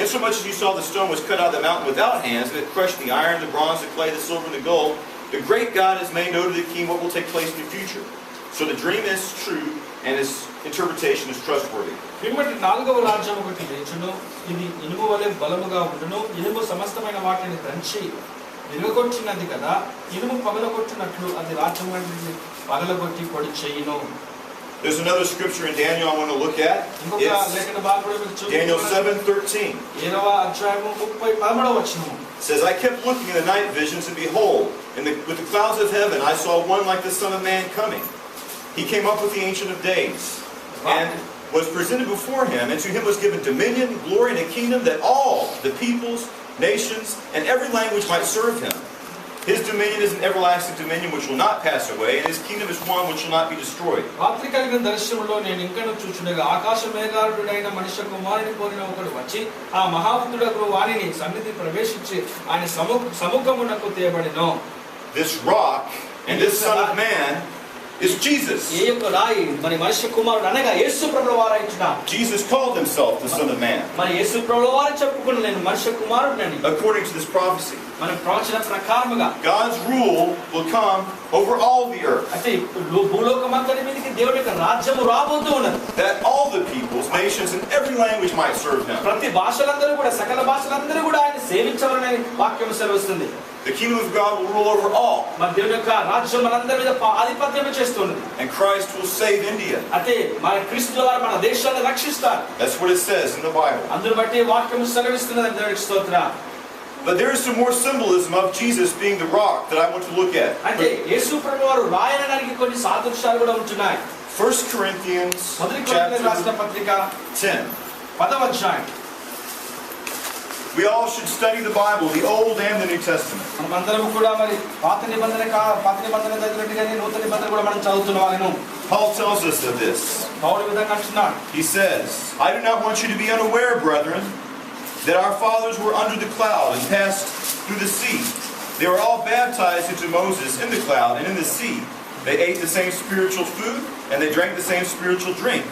Insomuch as you saw the stone was cut out of the mountain without hands, and it crushed the iron, the bronze, the clay, the silver, and the gold, the great God has made known to the king what will take place in the future. So the dream is true, and its interpretation is trustworthy. పిమ్మటి 4వ రాజ్యం ఒకటి లేచును, ఇది ఇనుము వలె బలముగా ఉండును. ఇనుము సమస్తమైన వాటిని దంచి విరగొట్టినది కదా. ఇనుము పగలగొట్టినట్లు అది రాజ్యం పగలగొట్టి పొడి చేయును. There's another scripture in Daniel I want to look at. ఇంకొక లేఖన భాగం కూడా మీకు చూపిస్తాను. Daniel 7:13. 7వ అధ్యాయము 13వ వచనము. It says, I kept looking in the night visions, and behold, with the clouds of heaven, I saw one like the Son of Man coming. He came up with the Ancient of Days, and was presented before him, and to him was given dominion, glory, and a kingdom, that all the peoples, nations, and every language might serve him. His dominion is an everlasting dominion which will not pass away, and his kingdom is one which will not be destroyed. రాత్రి కలిగిన దర్శనంలో నేను ఇంకను చూచుండగా ఆకాశ మేఘారుడైన మనుష్య కుమారుని పోలిన ఒకడు వచ్చి ఆ మహాపుత్రుడకు వారిని సన్నిధి ప్రవేశించి ఆయన సముఖమునకు తేబడెను. This rock and this Son of Man is Jesus. ఈ యొక్క రాయి మరి మనుష్య కుమారుడు అనగా యేసు ప్రభువు వారైన Jesus called himself the Son of Man. మరి యేసు ప్రభువు వారు చెప్పుకున్న నేను మనుష్య కుమారుడిని. According to this prophecy, మన ప్రవచన ప్రకారముగా God's rule will come over all the earth. అంటే భూలోకమంతటి మీదకి దేవుని యొక్క రాజ్యము రాబోతూ ఉన్నది. That all the peoples, nations, and every language might serve him. ప్రతి భాషలందరూ కూడా సకల భాషలందరూ కూడా ఆయన సేవించాలని వాక్యం సెలవిస్తుంది. The kingdom of God will rule over all. మన దేవుని యొక్క రాజ్యం మనందరి మీద ఆధిపత్యం చేస్తుంది. And Christ will save India. అంటే మన క్రీస్తు వారు మన దేశాన్ని రక్షిస్తారు. That's what it says in the Bible. అందును బట్టి వాక్యం సెలవిస్తున్నది దేవునికి స్తోత్రం. But there is some more symbolism of Jesus being the rock that I want to look at. అంటే యేసు ప్రభువు వారు రాయడానికి కొన్ని సాదృశ్యాలు కూడా ఉంటున్నాయి. 1 Corinthians మొదటి కొరింథీయులకు రాసిన పత్రిక 10. 10వ అధ్యాయం. We all should study the Bible, the Old and the New Testament. మనమందరం కూడా మరి పాత నిబంధన తగినట్టుగానే నూతన నిబంధన కూడా మనం చదువుతున్న వాళ్ళను. Paul tells us of this. పౌలు ఈ విధంగా అంటున్నాడు. He says, I do not want you to be unaware, brethren, that our fathers were under the cloud and passed through the sea. They were all baptized into Moses in the cloud and in the sea. They ate the same spiritual food and they drank the same spiritual drink.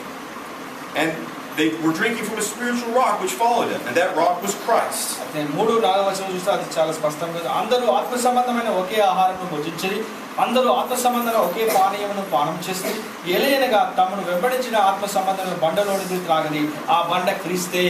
And they were drinking from a spiritual rock which followed him, and that rock was Christ. 3-4 వచనం చూస్తే అది చాలా స్పష్టంగా అందరూ ఆత్మ సంబంధమైన ఒకే ఆహారమును భుజించి అందరూ ఆత్మ సంబంధంగా ఒకే పానీయమును పానం చేసి ఎలయనగా తమను వెంబడించిన ఆత్మ సంబంధమైన బండలోనిది త్రాగని ఆ బండ క్రీస్తే.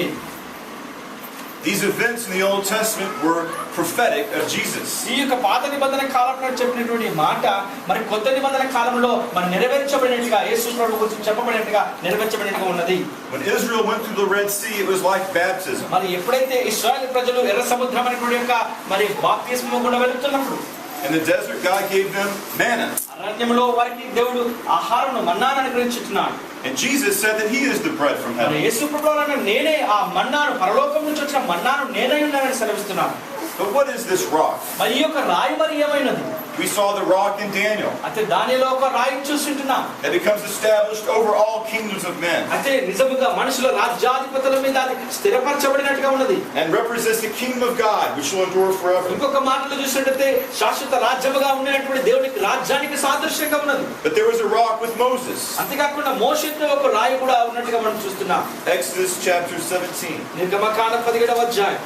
These events in the Old Testament were prophetic of Jesus. ఈ యొక్క పాత నిబంధన కాలంలో చెప్పినటువంటి మాట మరి కొత్త నిబంధన కాలంలో మరి నెరవేర్చబడినట్టుగా యేసు ప్రభువు గురించి చెప్పబడినట్టుగా నెరవేర్చబడినట్టుగా ఉన్నది. When Israel went through the Red Sea, it was like baptism. మరి ఎప్పుడైతే ఇశ్రాయేలు ప్రజలు ఎర్ర సముద్రం అనేటువంటి యొక్క మరి బాప్తిస్మము గుండా వెళుతున్నప్పుడు in the desert God gave them manna. అరణ్యంలో వారికి దేవుడు ఆహారమును మన్నాను అనుగ్రహించుచున్నాడు. And Jesus said that he is the bread from heaven. యేసు ప్రభువు నేనే ఆ మన్నాను పరలోకం నుంచి వచ్చిన మన్నాను నేనే ఉన్నానని సెలవిస్తున్నాను. But what is this rock? మరి ఈ యొక్క రాయి మరి ఏమైనది? We saw the rock in Daniel. అంటే దానిలో ఒక రాయి చూస్తుంటున్నాం. That becomes established over all kingdoms of men. అంటే నిజముగా మనుషుల రాజ్యాధిపతుల మీద అది స్థిరపరచబడినట్టుగా ఉన్నది. And represents the kingdom of God which will endure forever. ఇంకొక మాటలో చూసినట్లయితే శాశ్వత రాజ్యముగా ఉన్నటువంటి దేవుని రాజ్యానికి సాదృశ్యంగా ఉన్నది. But there was a rock with Moses. అంతేకాకుండా మోషేతో ఒక రాయి కూడా ఉన్నట్టుగా మనం చూస్తున్నాం. Exodus chapter 17. నిర్గమకాండం 17వ అధ్యాయం.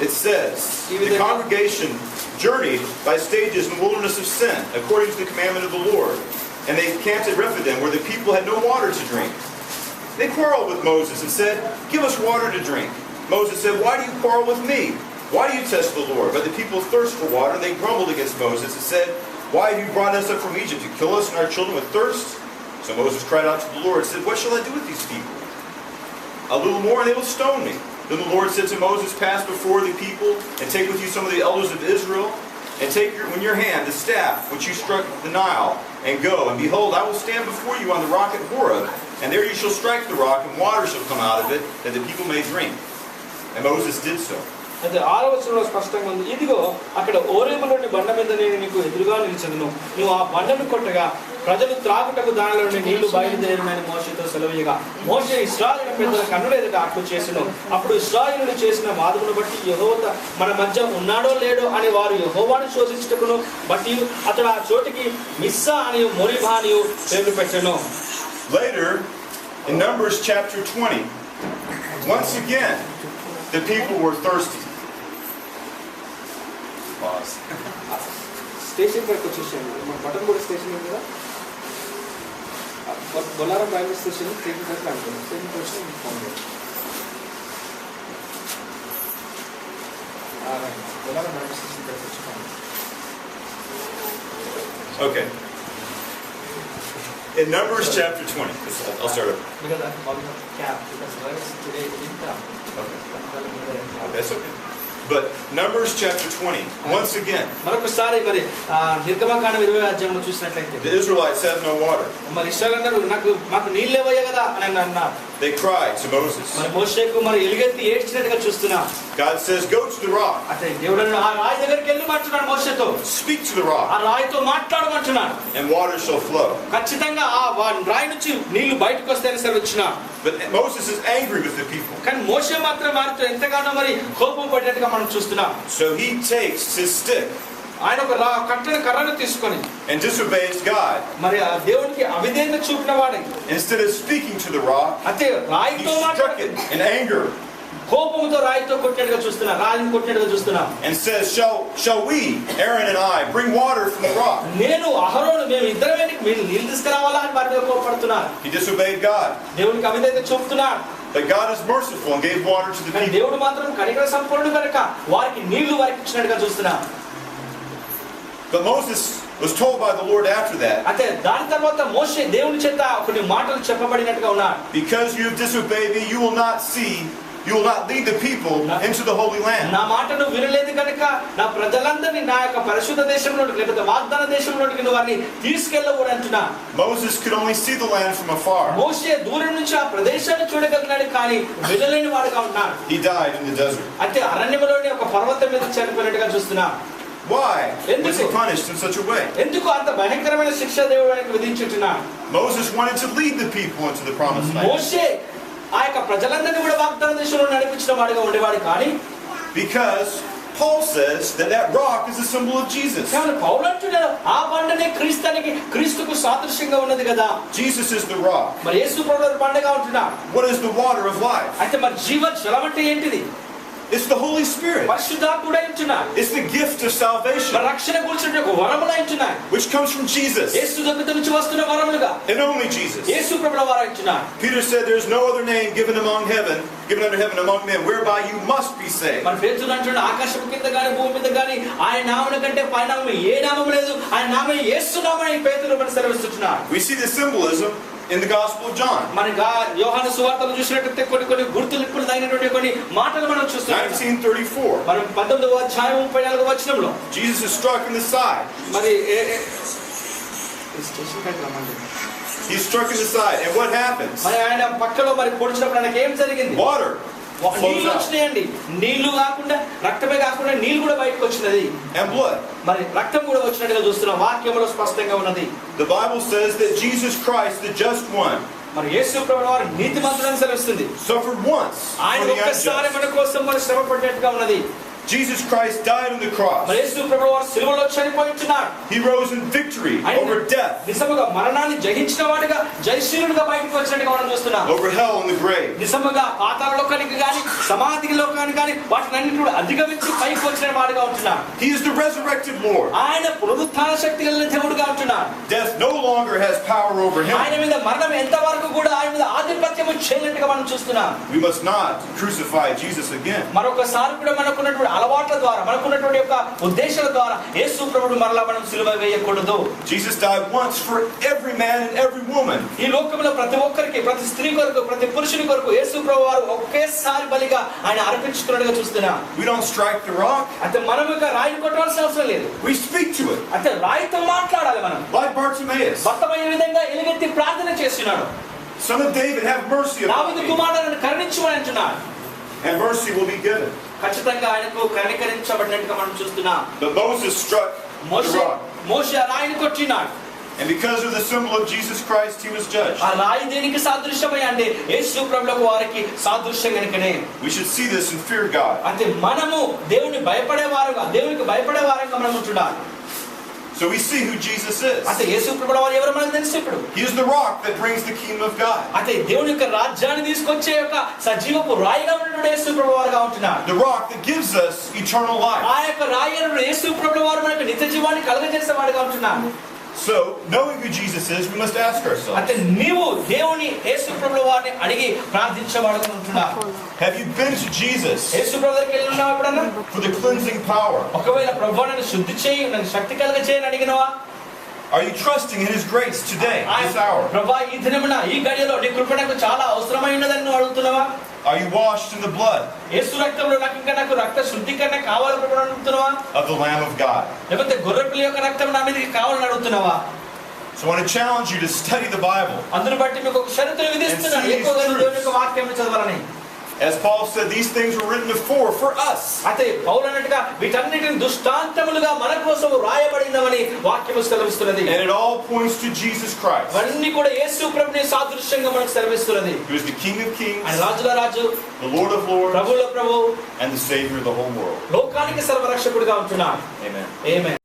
It says, the congregation journeyed by stages in the wilderness of Sin, according to the commandment of the Lord. And they camped at Rephidim, where the people had no water to drink. They quarreled with Moses and said, give us water to drink. Moses said, why do you quarrel with me? Why do you test the Lord? But the people thirst for water, and they grumbled against Moses and said, why have you brought us up from Egypt to kill us and our children with thirst? So Moses cried out to the Lord and said, what shall I do with these people? A little more and they will stone me. Then the Lord said to Moses, pass before the people and take with you some of the elders of Israel, and take in your hand the staff which you struck the Nile, and go. And behold, I will stand before you on the rock at Horeb, and there you shall strike the rock, and water shall come out of it, that the people may drink. And Moses did so. అయితే 6వ వచనంలో స్పష్టంగా ఉంది, ఇదిగో అక్కడ ఓరేబులోని బండ మీద నేను నీకు ఎదురుగా నిలిచెదను, నువ్వు ఆ బండను కొట్టగా ప్రజలు త్రాగుటకు దానిలో నీళ్లు బయలుదేరినని మోషేతో సెలవీయగా మోషే ఇశ్రాయేలు పెద్దల కన్నుల ఎదుట అట్లు చేసెను. అప్పుడు ఇశ్రాయేలు చేసిన వాదమును బట్టి యెహోవా మన మధ్య ఉన్నాడో లేడో అని వారు యెహోవాను శోధించుటకును బట్టి అతడు ఆ చోటికి మిస్సా అని మొరిబా అని పేరు పెట్టెను. Later, in Numbers chapter 20, once again, the people were thirsty. Pause. Station పైకి వచ్చేసాను. మన బటన్ కూడా స్టేషన్ ఉంది కదా, బొల్లారం రైల్వే స్టేషన్ స్టేషన్ పైకి అనుకున్నాను. స్టేషన్ వచ్చి ఫోన్ చేయాలి. బొల్లారం రైల్వే స్టేషన్ పైకి వచ్చి Okay. In Numbers chapter 20. I'll start over. Because I'm holding up the cap because verse today didn't come. Okay. That's okay. But Numbers chapter 20. Once again, మరొకసారి మరి నిర్గమకాండం 20వ అధ్యాయంలో చూసినట్లయితే the Israelites have no water. మరి ఇశ్రాయేలు మాకు నీళ్ళు లేవయ్యా కదా అని అన్నారు. They cried to Moses. మరి మోషేకు మరి ఎలుగెత్తి ఏడ్చినట్టుగా చూస్తున్నాం. God says, go to the rock. అంటే దేవుడు ఆ రాయి దగ్గరికి వెళ్ళమంటున్నాడు మోషేతో. Speak to the rock. ఆ రాయితో మాట్లాడమంటున్నాడు. And water shall flow. ఖచ్చితంగా ఆ రాయి నుంచి నీళ్లు బయటకు వస్తాయని సరే వచ్చిన. But Moses is angry with the people. కానీ మోషే మాత్రం వారితో ఎంతగానో మరి కోపం పడినట్టుగా మనం చూస్తున్నాం. So he takes his stick. ఆయన ఒక కట్టెల కర్రను తీసుకొని and disobeys God. మరి ఆ దేవునికి అవిధేయత చూపిన వాడే. Instead of speaking to the rock, అంటే he రాయితో struck it in anger. కోపంతో రాయితో కొట్టినట్టుగా చూస్తున్నా, రాయిని కొట్టినట్టుగా చూస్తున్నాం. And says, shall we, Aaron and I, bring water from the rock? నేను అహరోను మేము ఇద్దరమే మీరు నీళ్ళు తీసుకురావాలా అని వారి మీద కోపడుతున్నారు. He disobeyed God. దేవునికి అవిధేయత చూపుతున్నాడు. But God is merciful and gave water to the people. దేవుడు మాత్రం కనికర సంపూర్ణుడు కనుక వారికి నీళ్లు వారికి ఇచ్చినట్టుగా చూస్తున్నాం. But Moses was told by the Lord after that, అంటే దాని తర్వాత మోషే దేవుని చేత కొన్ని మాటలు చెప్పబడినట్టుగా ఉన్నాడు. because you have disobeyed me, you will not lead the people into the Holy Land. నా మాటను వినలేదు కనుక నా ప్రజలందరినీ నా యొక్క పరిశుద్ధ దేశంలోకి లేకపోతే వాగ్దాన దేశంలోకి వారిని తీసుకెళ్ళకూడదు అంటున్నా. Moses could only see the land from afar. మోషే దూరం నుంచి ఆ ప్రదేశాన్ని చూడగలిగినాడు కానీ వెళ్ళలేని వాడుగా ఉన్నాడు. He died in the desert. అంటే అరణ్యంలోని ఒక పర్వతం మీద చనిపోయినట్టుగా చూస్తున్నా. Why was he punished in such a way? ఎందుకు అంత భయంకరమైన శిక్ష దేవుడు ఆయనకు విధించుచున్నాడు? Moses wanted to lead the people into the promised land. మోషే ఆ యొక్క ప్రజలందరినీ కూడా వాగ్దాన దేశంలో నడిపించిన వాడిగా ఉండేవాడు కానీ because Paul says that rock is a symbol of Jesus. కానీ పౌలు అంటున్నాడు ఆ బండనే క్రీస్తుకు సాదృశ్యంగా ఉన్నది కదా. Jesus is the rock. మరి యేసు ప్రభువు బండగా ఉంటున్నాడు. What is the water of life? అయితే మరి జీవ జలం అంటే ఏంటిది? It's the Holy Spirit. పరిశుద్ధాత్ముడు అంటున్నాడు. It's the gift of salvation. మరి రక్షణ గురించిన ఒక వరములు అంటున్నాడు. Which comes from Jesus. యేసు దగ్గర నుంచి వస్తున్న వరములుగా. And only Jesus. యేసు ప్రభువు వారు అంటున్నాడు. Peter said there is no other name given under heaven among men whereby you must be saved. మరి పేతురు అంటున్నాడు ఆకాశం కింద గాని భూమి మీద గాని ఆయన నామముల కంటే పై నామము ఏ నామము లేదు. ఆయన నామం యేసు నామమునే పేతురు మన సెలవిస్తున్నాడు. We see the symbolism in the Gospel of John. మనగా యోహాను సువార్తను చూసినట్లయితే కొన్ని గుర్తులు ఇప్పుడు తగినటువంటి కొన్ని మాటలు మనం చూస్తాం. 1934. మనం 19వ అధ్యాయం 34వ వచనంలో Jesus is struck in the side. మరి He's struck in the side. And what happens? మరి ఆయన పక్కలో మరి పొడిచినప్పుడు ఆయనకి ఏం జరిగింది? Water flows నీళ్లు out. వచ్చినాయండి. నీళ్లు కాకుండా రక్తమే కాకుండా నీళ్లు కూడా బయటకు వచ్చినది. And blood. మరి రక్తం కూడా వచ్చినట్టుగా చూస్తున్నాం. వాక్యంలో స్పష్టంగా ఉన్నది. The Bible says that Jesus Christ, the just one, మరి యేసు ప్రభువు వారు నీతిమంతుడని సెలవిస్తుంది. suffered once ఆయన for the ఒక్కసారి unjust. మన కోసం మరి శ్రమ పడినట్టుగా ఉన్నది. Jesus Christ died on the cross. మరి యేసు ప్రభువు వారు సిలువలో చనిపోయిచున్నారు. He rose in victory over death, నిజముగా మరణాన్ని జయించిన వాడిగా జయశీలుడిగా బయటకు వచ్చినట్టుగా మనం చూస్తున్నాం. over hell and the grave. నిజముగా పాతాళ లోకానికి గాని సమాధి లోకానికి గాని వాటినన్నిటి కూడా అధిగమించి పైకి వచ్చిన వాడిగా ఉంటున్నాడు. He is the resurrected Lord. ఆయన పునరుత్థాన శక్తి కలిగిన దేవుడుగా ఉంటున్నాడు. Death no longer has power over him. ఆయన మీద మరణం ఎంతవరకు కూడా ఆయన మీద ఆధిపత్యం చేయనట్టుగా మనం చూస్తున్నాం. We must not crucify Jesus again. మరొకసారి కూడా మనకున్నటువంటి అలవాట్ల ద్వారా మనకున్నటువంటి యొక్క ఉద్దేశాల ద్వారా యేసు ప్రభువును మరలా మనం సిలువ వేయకూడదు. Jesus died once for every man and every woman. ఈ లోకంలో ప్రతి ఒక్కరికి, ప్రతి స్త్రీ కొరకు, ప్రతి పురుషుని కొరకు యేసు ప్రభువు వారు ఒకేసారి బలిగా ఆయన అర్పించుకున్నట్టుగా చూస్తున్నాం. We don't strike the rock. అంటే మనం ఇక రాయిని కొట్టవలసిన అవసరం లేదు. We speak to it. అంటే రాయితో మాట్లాడాలి మనం. Like Bartimaeus. భక్తమయ్యే విధంగా ఎలుగెత్తి ప్రార్థన చేస్తున్నాడు. Son of David, have mercy upon దావీదు me. కుమారుడైన కరుణించమని అంటున్నాడు. And mercy will be given. ఖచ్చితంగా ఆయనకు కనికరించబడినట్టుగా మనం చూస్తున్నాం. But Moses struck the rock. మోషే రాయిని కొట్టినాడు. And because of the symbol of Jesus Christ, he was judged. ఆ రాయి దేనికి సాదృశ్యమై అంటే యేసు ప్రభువుకు వారికి సాదృశ్యం కనుకనే. We should see this and fear God. అంటే మనము దేవునికి భయపడేవారుగా మనం ఉంటున్నాం. So we see who Jesus is. అంటే యేసు ప్రభువు వారు ఎవరో మనకు తెలుసు ఇప్పుడు. He is the rock that brings the kingdom of God. అంటే దేవుని యొక్క రాజ్యాన్ని తీసుకొచ్చే యొక్క సజీవపు రాయిగా ఉన్నటువంటి యేసు ప్రభువు వారుగా ఉంటున్నాడు. The rock that gives us eternal life. ఆ యొక్క రాయి అయిన యేసు ప్రభువు వారు మనకు నిత్య జీవాన్ని కలుగజేసే వాడుగా ఉంటున్నాడు. So, knowing who Jesus is, we must ask ourselves. అంటే నీవు దేవుని యేసు ప్రభువు వారిని అడిగి ప్రార్థించేవాడుగా ఉంటున్నావు. Have you been to Jesus యేసు ప్రభు దగ్గరికి వెళ్ళి ఉన్నావా ఎప్పుడన్నా? for the cleansing power? ఒకవేళ ప్రభువు నన్ను శుద్ధి చేయి, నన్ను శక్తి కలుగజేయని అడిగినవా? Are you trusting in His grace today, this hour? ప్రభా ఈ దినమున ఈ గడియలో నీ కృప నాకు చాలా అవసరమైనదని నువ్వు అడుగుతున్నావా? Are you washed in the blood యేసు రక్తంలో నాకు రక్త శుద్ధీకరణ కావాలని ప్రభు అడుగుతున్నావా? of the Lamb of God? లేకపోతే గొర్రెపిల్ల యొక్క రక్తం నా మీదకి కావాలని అడుగుతున్నావా? So I want to challenge you to study the Bible. అందును బట్టి మీకు ఒక షరతును విధిస్తున్నాను, ఎక్కువగా దేవుని యొక్క వాక్యాన్ని చదవాలని. As Paul said, these things were written before for us. అయితే పౌలు అన్నట్టుగా వీటన్నిటిని దృష్టాంతములుగా మన కోసం రాయబడినవని వాక్యము సెలవిస్తున్నది. And it all points to Jesus Christ, అన్ని కూడా యేసు ప్రభువుని సాదృశ్యంగా మనకు సెలవిస్తున్నది. who is the King of Kings, ఆయన రాజుల రాజు, the Lord of Lords, ప్రభువుల ప్రభువు, and the Savior of the whole world. లోకానికి సర్వరక్షకుడిగా ఉంటున్నాడు. Amen. Amen.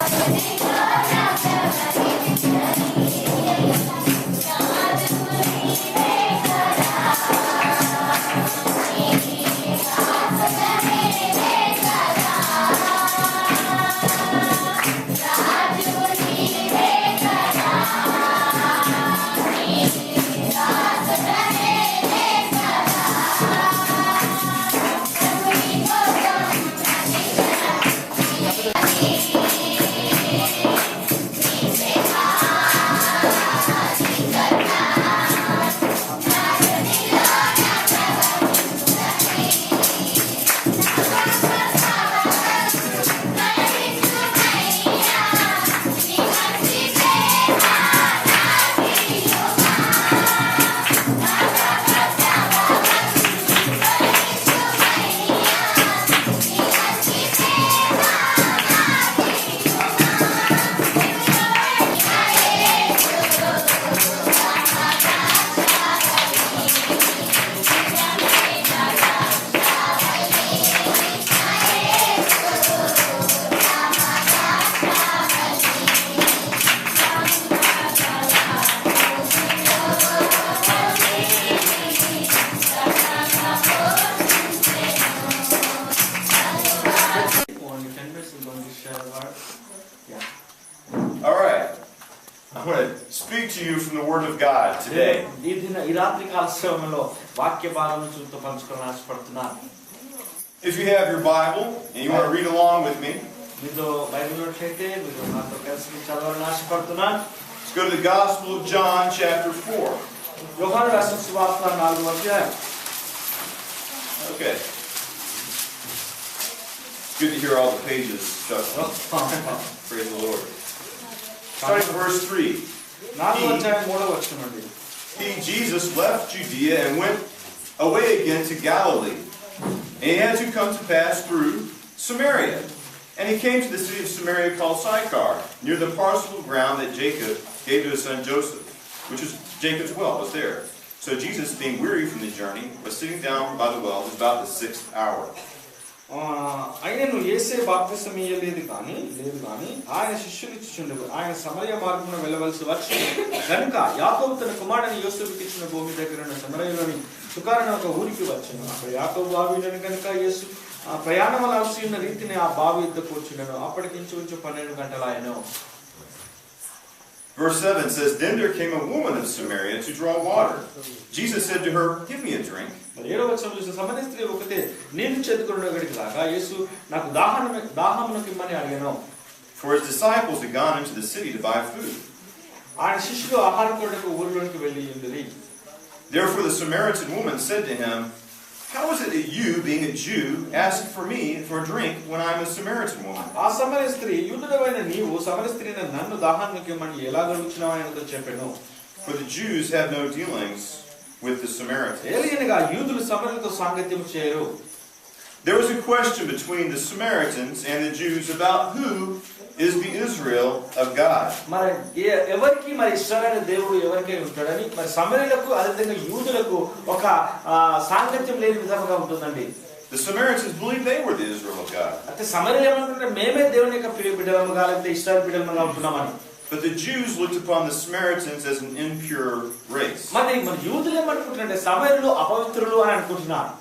All right. I want to speak to you from the Word of God today. ఈ రాత్రి కాల సమయంలో వాక్య భాగమును చూస్తూ పంచుకోవాలని ఆశపడుతున్నాను. If you have your Bible and you want to read along with me, మీతో బైబిల్ ఉన్నట్లయితే మీరు నాతో కలిసి చదవాలని ఆశపడుతున్నాను. let's go to the Gospel of John, chapter 4. యోహాను రాసిన సువార్త 4వ అధ్యాయం. Okay. It's good to hear all the pages shuffling. Praise the Lord. Starting verse 3. 4వ అధ్యాయం 3వ వచనం అండి. He, Jesus, left Judea and went away again to Galilee. And he had to come to pass through Samaria. And he came to the city of Samaria called Sychar, near the parcel of ground that Jacob gave to his son Joseph, which was Jacob's well, was there. So Jesus, being weary from the journey, was sitting down by the well. It was about the 6th hour. ఆయనను యేసే బాప్తిసం ఇయ్యలేదు కానీ ఆయన శిష్యులు ఇచ్చుచుండెను. ఆయన సమరయ మార్గమున వెళ్ళవలసి వచ్చి కనుక యాకోబు తన కుమారుని యోసేపుకి ఇచ్చిన భూమి దగ్గర ఉన్న సమరయలోని సుకారణ ఒక ఊరికి వచ్చాను. అక్కడ యాకోబు బావి ఉండెను కనుక యేసు ప్రయాణం అలసి ఉన్న రీతిని ఆ బావి యుద్ధకు వచ్చుండెను. అప్పటికి ఇంచుమించు 12 గంటలాయెను. Verse 7 says, Then there came a woman of Samaria to draw water. Jesus said to her, Give me a drink. 7వ వచనంలో చూస్తే సమరయ స్త్రీ ఒకతే నీళ్లు చేదుకున్న గడికి రాగా యేసు నాకు దాహమునకు ఇమ్మని అడిగాను. For his disciples had gone into the city to buy food. ఆయన శిష్యులు ఆహారం కొరకు ఊరిలోనికి వెళ్ళి ఉండిరి. Therefore the Samaritan woman said to him, How is it that you, being a Jew, ask for me for a drink when I am a Samaritan woman? ఆ సమరయ స్త్రీ యూదుడవైన నీవు సమరయ స్త్రీని నన్ను దాహానికి ఇమ్మని ఎలా అడుగుచున్నావు అని చెప్పాను. For the Jews have no dealings with the Samaritans. ఏలయనగా యూదులు సమరయులతో సాంగత్యం చేయరు. There was a question between the Samaritans and the Jews about who is the Israel of God. మరి ఎవరికి మరి ఇశ్రాయేలు దేవుడు ఎవరికై ఉంటాడని మరి సమరయులకు అదేవిధంగా యూదులకు ఒక సాంగత్యం లేని విధంగా ఉంటుందండి. The Samaritans believed they were the Israel of God. అంటే సమరయులు ఏమంటారంటే మేమే దేవుని యొక్క ప్రియ బిడ్డలముగా లేకపోతే ఇశ్రాయేలు బిడ్డలముగా ఉంటున్నామని. But the Jews looked upon the Samaritans as an impure race. మరి యూదులు ఏమనుకుంటున్నారంటే సమరయులు అపవిత్రులు అని అనుకుంటున్నారు.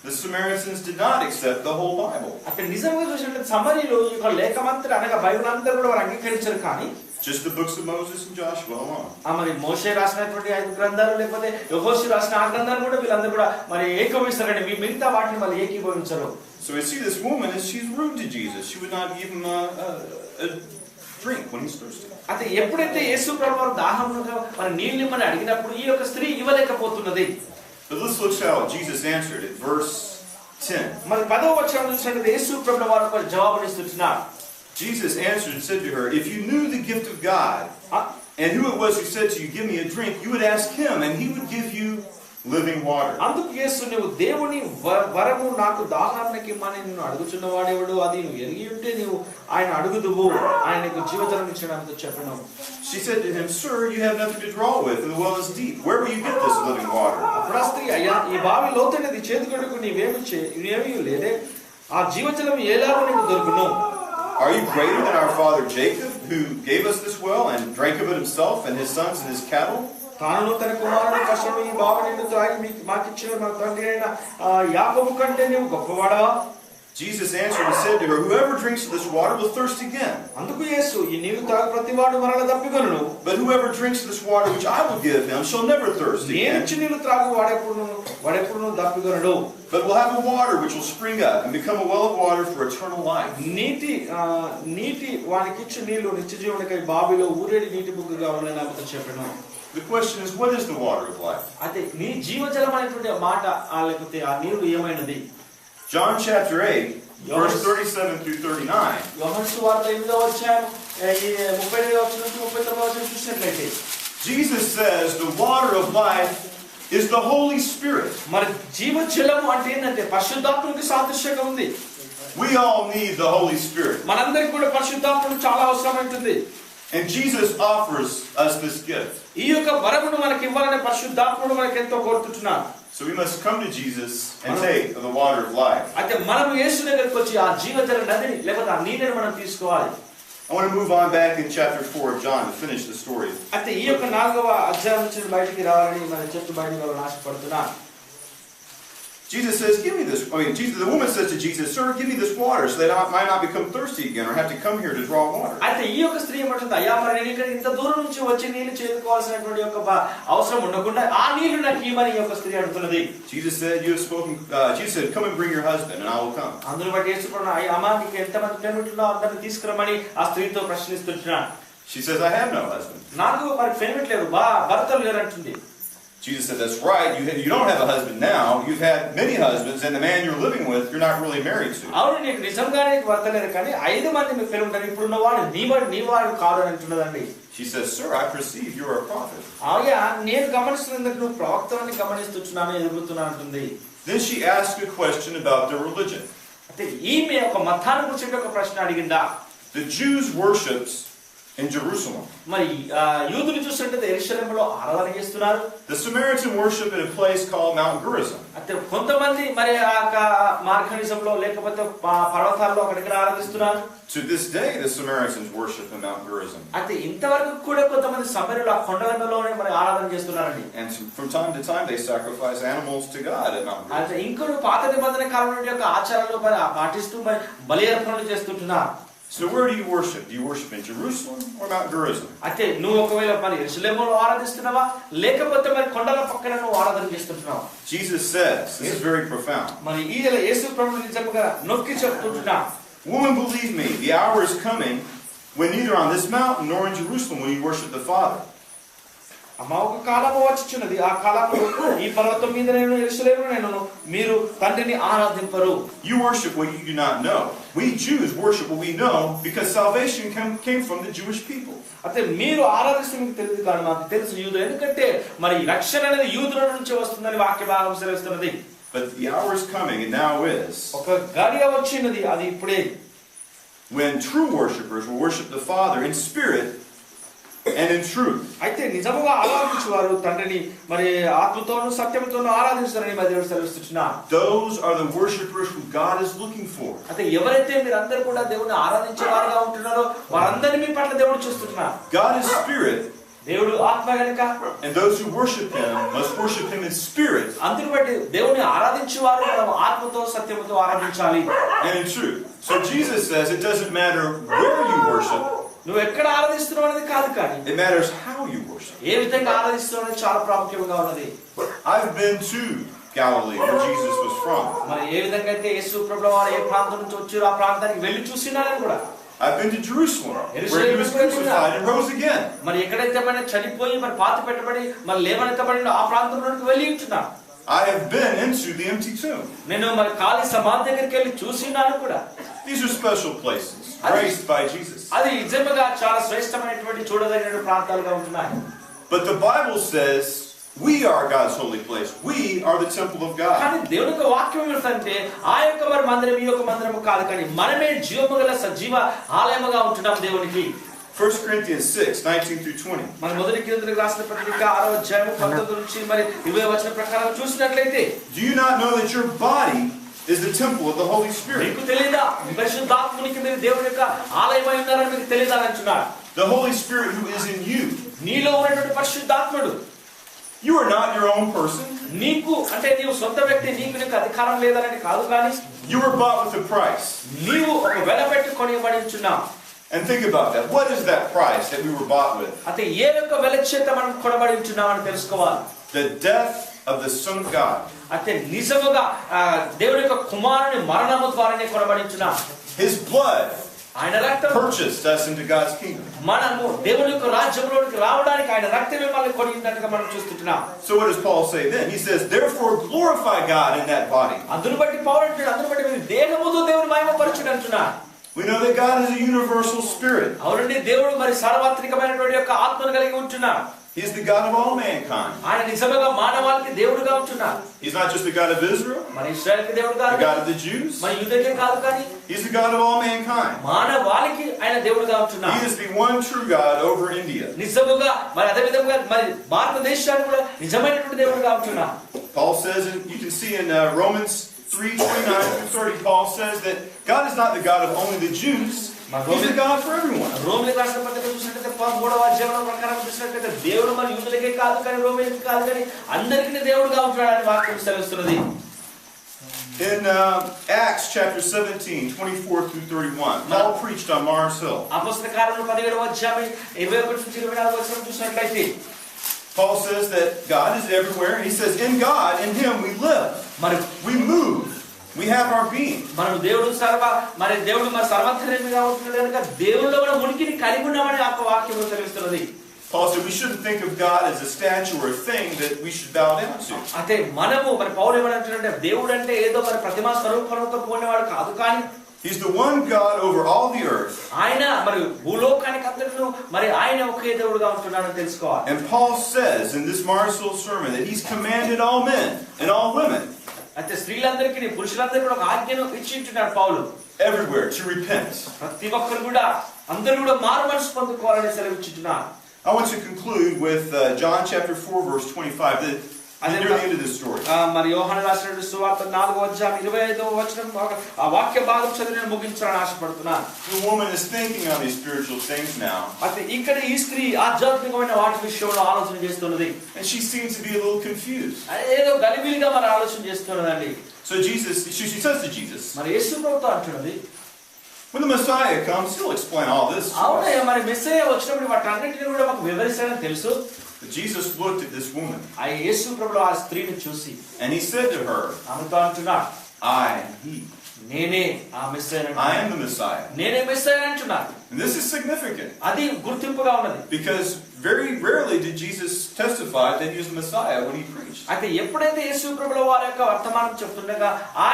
The Samaritans did not accept the whole Bible. అక్కడ నిజంగా చూసినట్టు సమరయులు ఈ యొక్క లేఖమంతా అనగా బైబిల్ అంతా కూడా వారు అంగీకరించారు కానీ Just the books of Moses and Joshua alone. మరి మోషే రాసినటువంటి 5 గ్రంథాలు లేకపోతే యెహోషువ రాసిన 6 గ్రంథాలు కూడా వీళ్ళందరూ కూడా మరి ఏకీభవిస్తారండి. మిగతా వాటిని వాళ్ళు ఏకీభవించరు. So we see this woman as she's rude to Jesus. She would not give him drink when he's thirsty. అయితే ఎప్పుడైతే యేసు ప్రభువు దాహముగా మన నీళ్ళు ఇమ్మని అడిగినప్పుడు ఈ యొక్క స్త్రీ ఇవ్వలేకపోతున్నది. But let's look how Jesus answered it. Verse 10. మరి 10వ వచనం చూసినట్లయితే యేసు ప్రభువు వారు ఒక జవాబునిస్తున్నారు. Jesus answered and said to her, if you knew the gift of God, and who it was who said to you, give me a drink, you would ask him, and he would give you living water. అందుకు యేసు నీవు దేవుని వరము నాకు దాహానికి ఇమ్మని నిన్ను అడుగుచున్నవాడెవడు, అది నువ్వు ఎరిగి ఉంటే నీవు ఆయన అడుగుదువు, ఆయన నీకు జీవజలం ఇచ్చడానికి చెప్పను. She said to him, sir, you have nothing to draw with, and the well is deep. Where will you get this living water? అప్పుడు ఆ స్త్రీ, అయ్యా ఈ బావి లోతైనది, చేతికొడుకు నీవేమీ లేదే, ఆ జీవజలం ఎలాగో నీకు దొరుకును. Are you greater than our father Jacob, who gave us this well and drank of it himself and his sons and his cattle? తాను తన కుమారుడు కష్టం ఈ బావి నిండు త్రాగి మాకిచ్చిన మా తండ్రి అయిన యాకోబు కంటే నీవు గొప్పవాడవా? Jesus answered and said to her, whoever drinks of this water will thirst again. అందుకు యేసు, ఈ నీరు తాగు ప్రతివాడు మరల దప్పికొనును. But whoever drinks of this water which I will give him shall never thirst again. నేను ఇచ్చిన నీరు త్రాగు వాడెప్పుడును దప్పికొనడు. But will have a water which will spring up and become a well of water for eternal life. నీటి వానికిచ్చు నీళ్లు నిత్య జీవనకై బావిలో ఊరేడి నీటి బుగ్గగా ఉందని నాకు చెప్పాను. The question is, what is the water of life? అయితే నీ జీవజలం అనేటువంటి మాట లేకపోతే ఆ నీరు ఏమైనది? John chapter 8, verse 37 through 39. యోహాను సువార్త 8వ అధ్యాయం 32వ వచనం నుంచి 39వ వచనం చూసినట్లయితే Jesus says the water of life is the Holy Spirit. మరి జీవజలం అంటే ఏంటంటే పరిశుద్ధాత్మకి సాదృశ్యంగా ఉంది. We all need the Holy Spirit. మనందరికీ కూడా పరిశుద్ధాత్మను చాలా అవసరం ఉంటుంది. And Jesus offers us this gift. ఈ యొక్క వరమును మనకి ఇవ్వాలనే పరిశుద్ధాత్ముడు మనకి ఎంతో కోరుతున్నాడు. So we must come to Jesus and take of the water of life. అయితే మనం యేసు దగ్గరికి వచ్చి ఆ జీవజల నదిని లేకపోతే ఆ నీటిని మనం తీసుకోవాలి. I want to move on back in chapter 4 of John to finish the story. అయితే ఈ యొక్క 4వ అధ్యాయం నుంచి బయటికి రావాలని మనం చెప్పి బయటికి రావాలని ఆశపడుతున్నాం. Jesus says, give me this. The woman says to Jesus, sir, give me this water so that I might not become thirsty again or have to come here to draw water. అయితే ఈ యొక్క స్త్రీ ఏమంటుంది, అయ్యా మరి నేను ఇక్కడ ఇంత దూరం నుంచి వచ్చి నీళ్లు చేదుకోవాల్సినటువంటి యొక్క అవసరం ఉండకుండా ఆ నీళ్లు నాకు ఇవ్వమని ఈ యొక్క స్త్రీ అడుగుతున్నది. Jesus said, come and bring your husband and I will come. అందులో బట్టి యేసుప్రభు, అమ్మా నీకు ఎంతమంది పెనిమిట్లు అందరిని తీసుకురమని ఆ స్త్రీతో ప్రశ్నిస్తున్నాడు. She says, I have no husband. నాకు మరి పెనిమిట్లు లేరు, భర్తలు లేరు అంటుంది. Jesus said, that's right. You don't have a husband now. You've had many husbands, and the man you're living with, you're not really married to. అవును, నీకు నిజంగానే భర్త లేరు, కానీ 5 మంది మీకు పెళ్ళి ఉంటారు. ఇప్పుడున్న వాడు నీ వాడు కాదు అని అంటున్నదండి. She says, sir, I perceive you're a prophet. అయ్యా నేను గమనిస్తున్నందుకు నువ్వు ప్రవక్తని గమనిస్తున్నాను, ఎదుగుతున్నాను అంటుంది. Then she asked a question about their religion. అంటే ఈమె ఒక మతాన్ని గురించి ఒక ప్రశ్న అడిగిందా? The Jews worshipped in Jerusalem. మరి యూదులు చూస్తుంటే యెరూషలేములో ఆరాధన చేస్తున్నారు. The Samaritan worship at a place called Mount Gerizim. అంటే కొంతమంది మరి ఆ మార్గనిజంలో లేకపోతే పర్వతాల్లో అక్కడికి ఆరాధిస్తున్నారు. To this day, the Samaritans worship in Mount Gerizim. అయితే ఇంతవరకు కూడా కొంతమంది సమరయులు ఆ కొండలలోనే మరి ఆరాధన చేస్తున్నారండి. And from time to time, they sacrifice animals to God at Mount Gerizim. అయితే ఇంకొక పాత నిబంధన కాలం యొక్క ఆచారాలు మరి పాటిస్తూ మరి బలి అర్పణలు చేస్తుంటున్నారు. So where do you worship? Do you worship in Jerusalem or Mount Gerizim? అయితే నువ్వు ఒకవేళ మరి యెరూషలేములో ఆరాధిస్తున్నావా లేకపోతే మరి కొండల పక్కన నువ్వు ఆరాధన చేస్తున్నావా? Jesus says, this is very profound. మరి ఈ యేసు ప్రభువు నిజంగా నొక్కి చెప్తుంటున్నా, Woman, believe me, the hour is coming when neither on this mountain nor in Jerusalem will you worship the Father. అమ్మ ఒక కాలము వచ్చుచున్నది, ఆ కాలము ఈ పర్వతం మీద నేను యెరూషలేములో నేను మీరు తండ్రిని ఆరాధింపరు. You worship what you do not know. We Jews worship what we know because salvation came from the Jewish people. అయితే మీరు ఆరాధిస్తే మీకు తెలియదు కానీ మాకు తెలుసు యూదులు, ఎందుకంటే మరి రక్షణ అనేది యూదుల నుంచి వస్తుందని వాక్య భాగం సెలవిస్తున్నది. But the hour is coming, and now is, ఒక గడియ వచ్చినది, అది ఇప్పుడే, when true worshipers will worship the Father in spirit and in truth. అయితే నిజముగా ఆరాధించువారు తండ్రిని మరి ఆత్మతోను సత్యంతోను ఆరాధిస్తారని మరి దేవుడు సెలవిస్తున్నారు. Those are the worshipers who God is looking for. అయితే ఎవరైతే మీరందరూ కూడా దేవుని ఆరాధించేవారుగా ఉంటున్నారో వారందరినీ మీ పట్ల దేవుడు చూస్తున్నారు. God is spirit. దేవుడు ఆత్మ గనుక And those who worship Him must worship Him in spirit. అందును బట్టి దేవుని ఆరాధించేవారు మనం ఆత్మతో సత్యముతో ఆరాధించాలి And in truth. So Jesus says it doesn't matter where you worship. నువ్వు ఎక్కడ ఆరాధిస్తున్నావు అనేది కాదు, కానీ It matters how you worship. ఏ విధంగా ఆరాధిస్తున్నావు అనేది చాలా ప్రాముఖ్యంగా ఉన్నది. I've been to Galilee, where Jesus was from. మరి ఏ విధంగా అయితే యేసు ప్రభువు వారు ఏ ప్రాంతం నుంచి వచ్చారో ఆ ప్రాంతానికి వెళ్ళి చూసినారని కూడా. I've been to Jerusalem, where he Jerusalem was crucified and rose again. మరి ఎక్కడైతే మన చనిపోయి మరి పాతి పెట్టబడి మరి లేవనెత్తబడిన ఆ ప్రాంతంలోకి వెళ్ళి ఉంటున్నాను. I have been into the empty tomb. నేను మరి ఖాళీ సమాధి దగ్గరికి వెళ్ళి చూసినాను కూడా. These are special places, graced by Jesus. అది నిజంగా చాలా శ్రేష్టమైనటువంటి చూడదగిన ప్రాంతాలుగా ఉంటున్నాయి. But the Bible says we are God's holy place. We are the temple of God. కానీ దేవుని యొక్క వాక్యం ఏమిటంటే ఆ యొక్క మరి మందిరం ఈ యొక్క మందిరము కాదు, కానీ మనమే జీవము గల సజీవ ఆలయముగా ఉంటున్నాం దేవునికి. 1 Corinthians 6:19 through 20. మన మొదటి కొరింథీయులకు రాసిన పత్రిక 6వ అధ్యాయం 19 నుంచి మరి 20వ వచనం ప్రకారం చూసినట్లయితే, Do you not know that your body is the temple of the Holy Spirit? మీకు తెలియదా పరిశుద్ధాత్మునికి మీరు దేవుని యొక్క ఆలయమై ఉన్నారని మీకు తెలియదా అంటున్నాడు. The Holy Spirit who is in you. నీలో ఉన్నటువంటి పరిశుద్ధాత్ముడు. You are not your own person. నీకు అంటే నీవు సొంత వ్యక్తి, నీకు అధికారం లేదని కాదు, కానీ You were bought with a price. నీవు ఒక వెల పెట్టి కొనబడిచున్నావు. And think about that. What is that price that we were bought with? అంటే ఏ యొక్క వెల చేత మనం కొనబడిచున్నామని తెలుసుకోవాలి. The death of the Son of God. అంటే నిజముగా దేవుని యొక్క కుమారుని మరణము ద్వారానే కొనబడిచున్నాం. His blood ఆయన రక్తం purchased us into God's kingdom. మనము దేవుని యొక్క రాజ్యంలోకి రావడానికి ఆయన రక్తమే మనల్ని కొనినట్టుగా మనం చూస్తున్నాం. So what does Paul say then? He says, therefore glorify God in that body. అందును బట్టి పౌలు అంటాడు, అందును బట్టి మీరు దేహముతో దేవుని మహిమపరచుడు అంటున్నాడు. We know that God is a universal spirit. అవునండి, దేవుడు మరి సార్వత్రికమైనటువంటి యొక్క ఆత్మను కలిగి ఉంటున్నాడు. He is the God of all mankind. ఆయన నిజంగా మానవాళికి దేవుడుగా ఉంటున్నాడు. He's not just the God of Israel, మరి ఇశ్రాయేలుకి దేవుడు కాదు, the God of the Jews. మరి యూదులకే కాదు, కానీ He's the God of all mankind. మానవాళికి ఆయన దేవుడుగా ఉంటున్నాడు. He is the one true God over India. నిజంగా మరి అదే విధంగా మరి భారతదేశానికి కూడా నిజమైనటువంటి దేవుడుగా ఉంటున్నాడు. Paul says, and you can see in Romans 3:29-30, Paul says that God is not the God of only the Jews. He's the God for everyone. రోమిలకు రాసిన పత్రిక చూసినట్లయితే 3వ అధ్యాయం ప్రకారం చూసినట్లయితే దేవుడు మరి యూదులకే కాదు, కానీ రోమిలకు కాదు, కానీ అందరికీ దేవుడుగా ఉంటున్నాడని వాక్యం సెలవిస్తున్నది. In Acts chapter 17:24-31, Paul preached on Mars Hill. అపొస్తల కార్యములు 17వ అధ్యాయం 21 నుంచి 24 వచనం చూసినట్లయితే Paul says that God is everywhere. He says, in God, in Him we live, we move, we have our being. మనం దేవుడు మరి సర్వత్రికంగా ఉంటున్నాడు కనుక దేవుడిలో మనం ఉనికిని కలిగి ఉన్నామని ఆ వాక్యం తెలుస్తున్నది. Paul said we shouldn't think of God as a statue or a thing that we should bow down to. అంటే మనము మరి పౌలు ఏమంటున్నాడంటే దేవుడు అంటే ఏదో మరి ప్రతిమా స్వరూపంతో పోనేవాడు కాదు, కానీ He's the one God over all the earth. ఆయన మరి భూలోకానికి అంతటిలో మరి ఆయన ఒకే దేవుడుగా ఉంటున్నాడని తెలుసుకోవాలి. And Paul says in this Mars Hill sermon that He's commanded all men and all women అయితే స్త్రీలందరికీ పురుషులందరికీ కూడా ఒక ఆజ్ఞను ఇచ్చింటున్నాడు పౌలు. everywhere to repent. ప్రతి ఒక్కరు కూడా అందరూ కూడా మారు మనసు పొందుకోవాలని సెలవిచ్చుచున్నాడు. I want to conclude with John chapter 4 verse 25. Near the end of this story. మరి యోహాను రాసిన సువార్త 4వ అధ్యాయం 25వ వచనం ఆ వాక్య భాగం చదివి నేను ముగించాలని ఆశపడుతున్నాను. The woman is thinking on these spiritual things now. అయితే ఇక్కడ ఈ స్త్రీ ఆధ్యాత్మికమైన వాటి విషయంలో ఆలోచన చేస్తున్నది. And she seems to be a little confused. ఏదో గలిబిలిగా మరి ఆలోచన చేస్తున్నదండి. So she says to Jesus, మరి యేసు ప్రభుతో అంటున్నది, when the Messiah comes, He'll explain all this. అవునయ్య, మరి మెస్సయ్య వచ్చినప్పుడు వాటన్నిటిని కూడా మాకు వివరిస్తాడని తెలుసు. But Jesus looked at this woman. ఆ యేసు ప్రభువు ఆ స్త్రీని చూసి And He said to her, ఆమెతో అంటున్నాడు, I am He. నేనే ఆ Messiah. I am the Messiah. నేనే మెస్సయ్య అంటున్నాడు. And this is significant. అది గుర్తింపుగా ఉన్నది. Because very rarely did Jesus testify that He was the Messiah when He preached. అయితే ఎప్పుడైతే యేసు ప్రభువు వారి యొక్క వర్తమానం చెప్తుండగా ఆ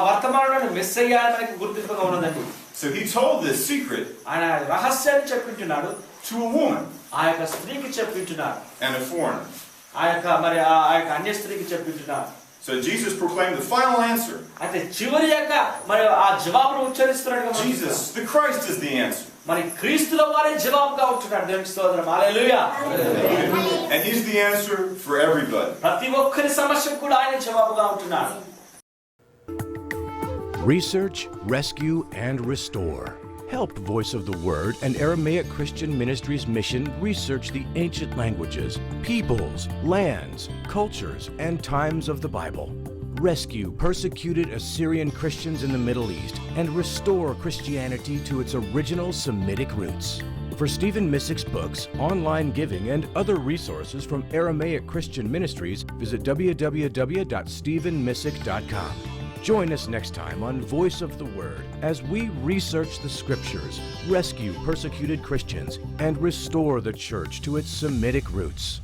వర్తమానంలోని మెస్సయ్య మనకి గుర్తింపుగా ఉన్నదండి. So He told this secret ఆయన రహస్యాన్ని చెప్పింటున్నాడు to a woman ఆ యొక్క స్త్రీకి చెప్పింటున్నాడు, and a foreigner. ఆ యొక్క అన్య స్త్రీకి చెప్పింటున్నాడు. So Jesus proclaimed the final answer. అయితే చివరి యొక్క మరి ఆ జవాబును ఉచ్చరిస్తున్నాడు. Jesus, the Christ, is the answer. మరి క్రీస్తులో వారే జవాబుగా ఉంటున్నాడు. దేవునికి స్తోత్రం. హల్లెలూయా. And He's the answer for everybody. ప్రతి ఒక్కరి సమస్యకు కూడా ఆయన జవాబుగా ఉంటున్నాడు. Research, rescue, and restore. Help Voice of the Word and Aramaic Christian Ministries mission research the ancient languages, peoples, lands, cultures, and times of the Bible. Rescue persecuted Assyrian Christians in the Middle East and restore Christianity to its original Semitic roots. For Stephen Missick's books, online giving, and other resources from Aramaic Christian Ministries, visit www.stephenmissick.com. Join us next time on Voice of the Word as we research the Scriptures, rescue persecuted Christians, and restore the church to its Semitic roots.